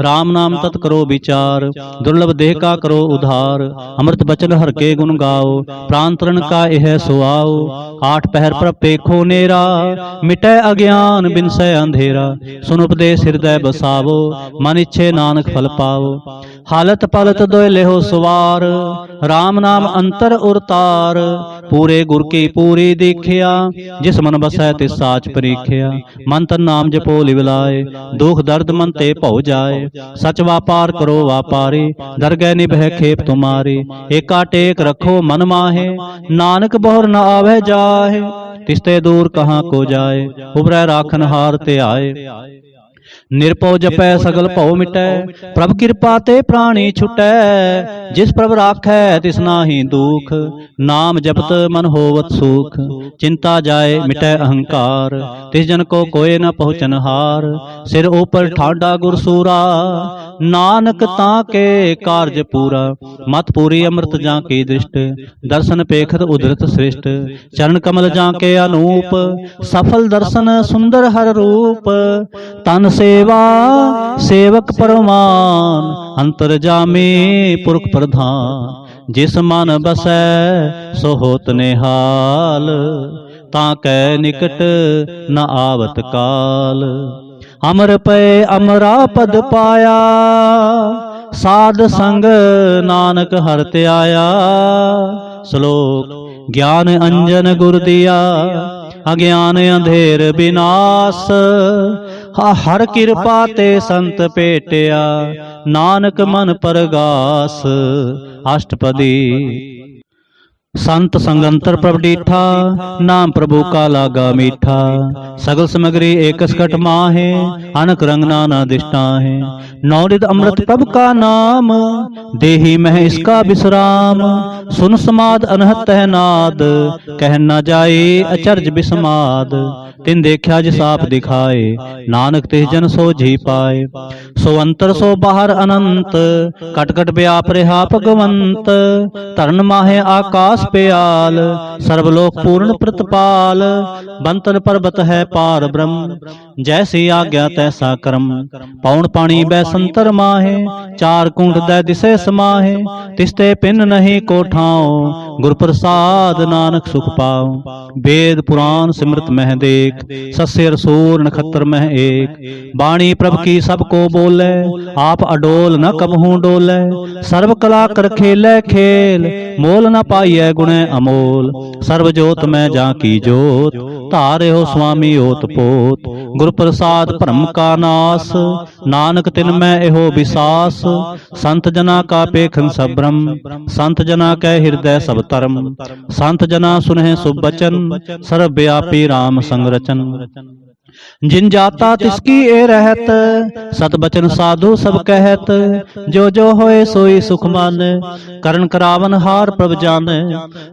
राम नाम तत् करो विचार, दुर्लभ देह का करो उधार। अमृत बचन हर के गुण गाओ, प्राण तरण का यह सुआओ। आठ पहर पर पेखो नेरा, मिटै अज्ञान बिनसै अंधेरा। सुन उपदेश हृदय बसावो, मन इच्छे नानक फल पावो। हालत पलत दोय लेहो सवार, राम नाम अंतर उरतार। पूरे गुर की पूरी दीखिया, जिस मन बसै तिस साच परीखिया। मन तन नाम जपो लिवलाए, दुख दर्द मन ते भौ जाए। सच व्यापार करो व्यापारी, दरगह निभै खेप तुम्हारी। एका टेक रखो मन माहे, नानक बहुर न आवे जाहे। तिसते दूर कहाँ को जाए, उबरै राखन हार ते आए। निरपौ जपै सगल भौ मिटै, प्रभ कृपा ते प्राणी छुटै। जिस प्रभ राखै तिस नाहि दुख, नाम जपत मन होवत सुख। चिंता जाए मिटै अहंकार, तिस जन को कोय न पहुँचन हार। सिर ऊपर ठाडा गुरसूरा, नानक ताके कार्य पूरा। मत पूरी अमृत जाकी दृष्ट, दर्शन पेखत उधरत श्रेष्ठ। चरण कमल जाके अनूप, सफल दर्शन सुंदर हर रूप। तन सेवा सेवक परमान, अंतर जामी पुरख प्रधान। जिस मन बसै सो होत निहाल, ताकै निकट न आवत काल। अमर पे अमरा पद पाया, साध संग नानक हर त्याया। श्लोक ज्ञान अंजन गुर दिया, अज्ञान अंधेर विनाश। हर कृपा ते संत पेटिया, नानक मन परगास। अष्टपदी संत संगंतर प्रभ डीठा, नाम प्रभु का लागा मीठा। सगल सामग्री एक सकट माहे, अनक रंग नाना दिष्टा है। नौनिध अमृत प्रभ का नाम, देही मह इसका विश्राम। सुन समाद अनहत नाद, कह न जाए अचर्ज विस्माद। तिन देखा जिस आप दिखाए, नानक तिस जन सो जी पाए। सो अंतर सो बाहर अनंत, कटकट व्याप रहा भगवंत। तरन माहे आकाश प्याल, सर्वलोक पूर्ण प्रतिपाल। बंतन पर्वत है पार ब्रह्म, जैसी आज्ञा तैसा कर्म। पौन पानी बैसंतर माहे, चार कुंड दै दिसे समाहे। तिस्ते पिन नहीं कोठाओ, गुर प्रसाद नानक सुख पाओ। वेद पुराण सिमृत मह देख, सस्यर सूर नखत्र मह एक। वाणी प्रभ की सबको बोले, आप अडोल न कबहू डोले। सर्व कला कर खेलै खेल, मोल न पाइयै गुण अमोल। सर्व जोत में जाकी जोत, तारे हो स्वामी ओत पोत। गुर प्रसाद भ्रम का नाश, नानक तिन में एहो विसास। संत जना का पेखन सब ब्रह्म, संत जना कै हृदय सब धर्म। संत जना सुनहि शुभ बचन, सर्वव्यापी राम संग रचन। जिन जाता तिसकी ए रहत, सत बचन साधु सब कहत। जो जो होए सोई सुख मान, करण करावन हार प्रभ जान।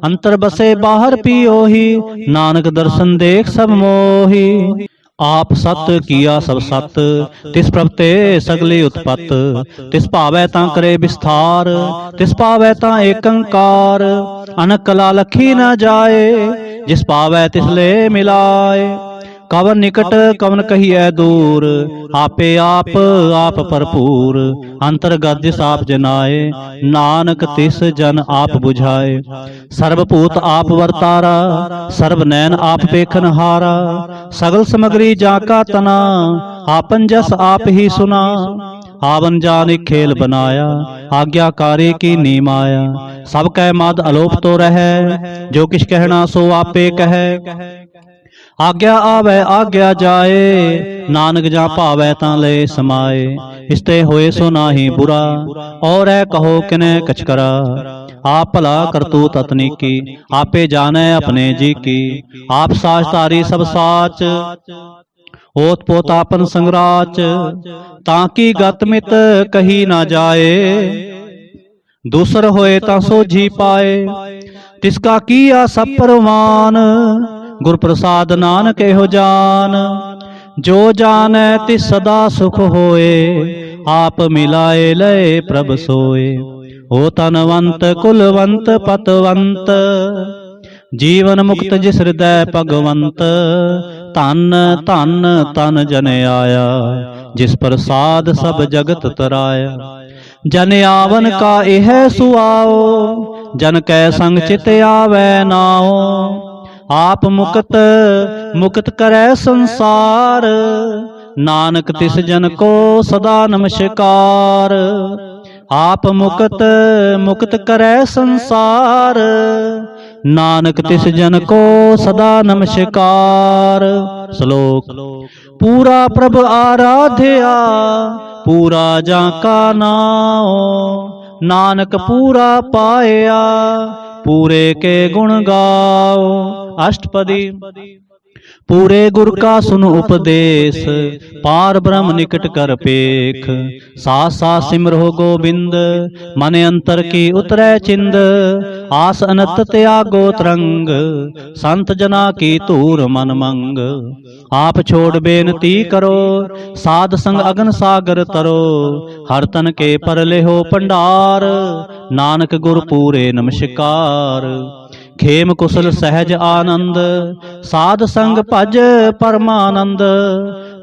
अंतर बसे बाहर पियोही, नानक दर्शन देख सब मोही। आप सत किया सब सत, तिस प्रभ ते सगली उत्पत। तिस भावै तां करे विस्तार, तिस पावै तां एकंकार। अनक कला लखी न जाए, जिस पावै तिस ले मिलाए। कवन निकट कवन कहिए दूर, आपे आप आप भरपूर। अंतर्गत जिस आप जनाए, नानक तिस जन आप बुझाए। सर्वभूत आप वर्तारा, सर्व नैन आप पेखन हारा। सगल सामग्री जाका तना, आपन जस आप ही सुना। आवन जान खेल बनाया, आज्ञाकारी की नीमाया। सब कह मद अलोप तो रहे, जो किछ कहना सो आपे कहे। आज्ञा आवे आज्ञा जाए, नानक जा भावै तां ले समाए। इसते होए सो नाहि बुरा, और कहो किने कछ करा। आप भला करतू ततनीकी, आपे जाने अपने जी की। आप साचधारी सब साच, ओत पोत आपन संगराच। ताकि गत मित कही ना जाए, दूसर होए तां सोझी पाए। तिसका किया सब परवान, गुर प्रसाद नानक एहो जान। जो जानै तिस सदा सुख होए, आप मिलाए लय प्रभ सोए। हो तनवंत कुलवंत पतवंत, जीवन मुक्त जिस हृदय भगवंत। धन धन तन जन आया, जिस प्रसाद सब जगत तराया। जन आवन का यह सुआओ, जन कै संग चित आवे नाओ। आप मुक्त मुक्त करे संसार, नानक तिस जन को सदा नमस्कार। आप मुक्त मुक्त करे संसार, नानक तिस जन को सदा नमस्कार। श्लोक। पूरा प्रभ आराध्या, पूरा जाका नाओ। नानक पूरा पाया, पूरे के गुण गाओ। अष्टपदी। पूरे गुर का सुन उपदेश, पार ब्रह्म निकट कर पेख। साथ साथ सिमरो गोबिंद, मन अंतर की उतरै चिंद। आस अनत त्यागो तरंग, संत जना की तूर मन मंग। आप छोड़ बेनती करो, साध संग अगन सागर तरो। हर तन के पर लेहो भंडार, नानक गुर पूरे नमस्कार। खेम कुशल सहज आनंद, साध संग भज परमानंद।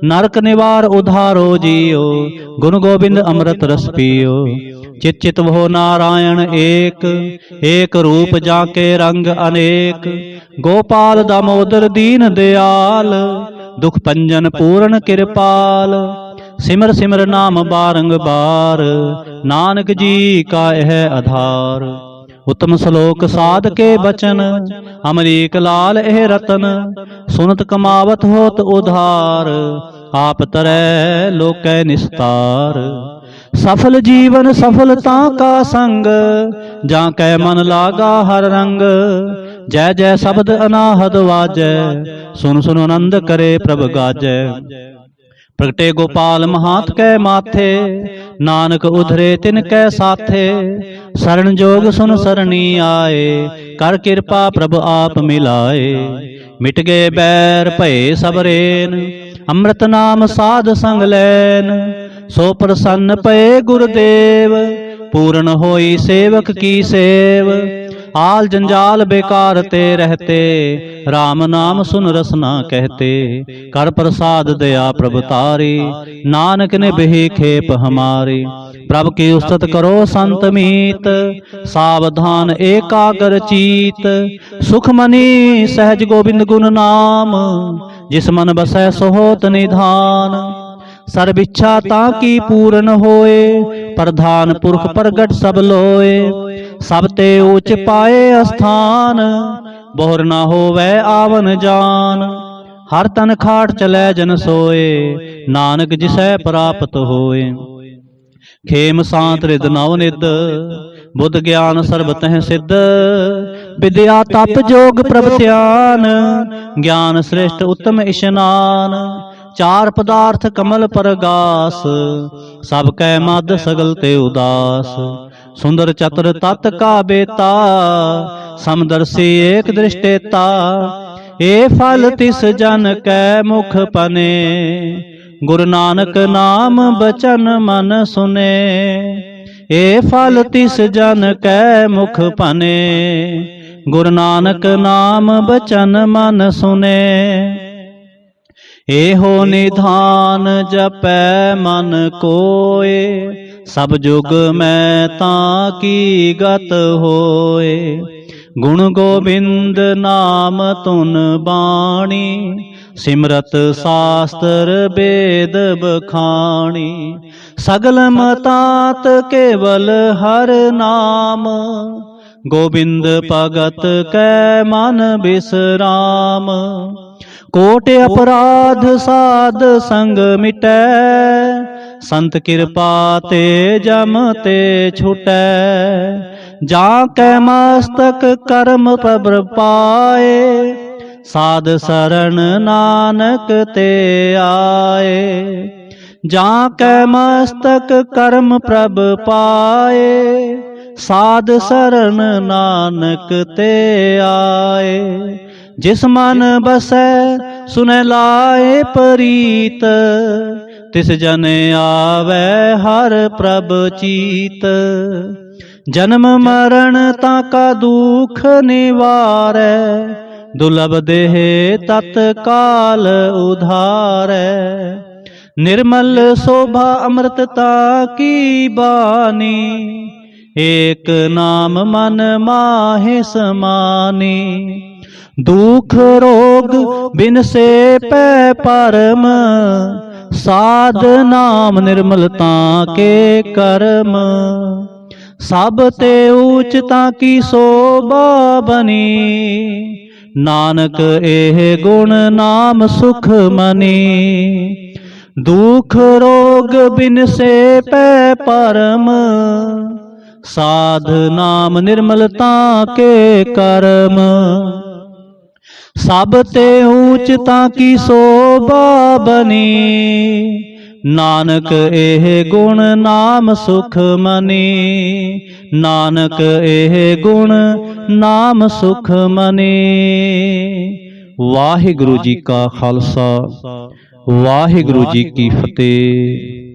नरक निवार उधारो जियो, गुण गोबिंद अमृत रस पियो। चित चित वो नारायण एक, एक रूप जाके रंग अनेक। गोपाल दामोदर दीन दयाल, दुख पंजन पूर्ण कृपाल। सिमर सिमर नाम बारंबार, नानक जी का यह आधार। उत्तम श्लोक साध के बचन, अमरीक लाल एह रतन। सुनत कमावत होत उधार, आप तरै लोकै निस्तार। सफल जीवन सफलता का संग, जाकै मन लागा हर रंग। जय जय शब्द अनाहद वाजै, सुन सुन आनंद करे प्रभ गाजै। प्रगटे गोपाल महात कै माथे, नानक उधरे तिन कै साथे। शरण जोग सुन सरणी आए, कर कृपा प्रभ आप मिलाए। मिट गए बैर भये सब रेन, अमृत नाम साध संग लैन। सो प्रसन्न पए गुरुदेव, पूर्ण होई सेवक की सेव। आल जंजाल बेकार ते रहते, राम नाम सुन रसना कहते। कर प्रसाद दया प्रभ तारी, नानक ने बेही खेप हमारी। प्रभ की उस्तत करो संत मीत, सावधान एकाग्र चीत। सुखमणि सहज गोविंद गुण नाम, जिस मन बसै सो होत निधान। सर्व इच्छा ताकी पूर्ण होए, प्रधान पुरख प्रगट सब लोए। सब ते ऊंच पाए स्थान, बोहर ना होवै आवन जान। हर तन खाट चलै जन सोए, नानक जिसै प्राप्त होए। खेम सांत रिद नव निद, बुद्ध ज्ञान सर्ब तह सिद्ध। विद्या तप जोग प्रभ ध्यान, ज्ञान श्रेष्ठ उत्तम इशनान। चार पदार्थ कमल परगास, सब कै मद सगल ते उदास। सुंदर चतुर तत् का बेता, समदर्शी एक दृष्टेता। ए फल तिस जन कै मुख पने, गुरु नानक नाम बचन मन सुने। ए फल तिस जन कै मुख पने, गुरु नानक नाम बचन मन सुने। एहो निधान जपै मन कोय, सब जुग में ताकी गत होए। गुण गोबिंद नाम तुन बाणी, सिमरत शास्त्र वेद बखाणी। सगल मतात केवल हर नाम, गोबिंद भगत कै मन बिसराम। कोट अपराध साध संग मिटै, संत कृपा ते जम ते छुटै। जाके मस्तक कर्म प्रभ पाए, साध शरण नानक ते आए। जाके मस्तक कर्म प्रभ पाए, साध शरण नानक ते आए। जिस मन बसै सुनै लाए प्रीत, तिस जन आवे हर प्रभ चीत। जन्म मरण ताका दुख निवारै, दुर्लभ देह तत्काल उधारै। निर्मल शोभा अमृतता की बानी, एक नाम मन माहे समानी। दुख रोग बिन से पै परम, साध नाम निर्मलता के कर्म। सब ते ऊचता की शोभा बनी, नानक एह गुण नाम सुख मनी। दुख रोग बिन से पै परम, साध नाम निर्मलता के कर्म। सब ते ऊचता की शोभा बनी, नानक एह गुण नाम सुख मनी। नानक एह गुण नाम सुख मनी। वाहिगुरु जी का खालसा, वाहिगुरु जी की फतेह।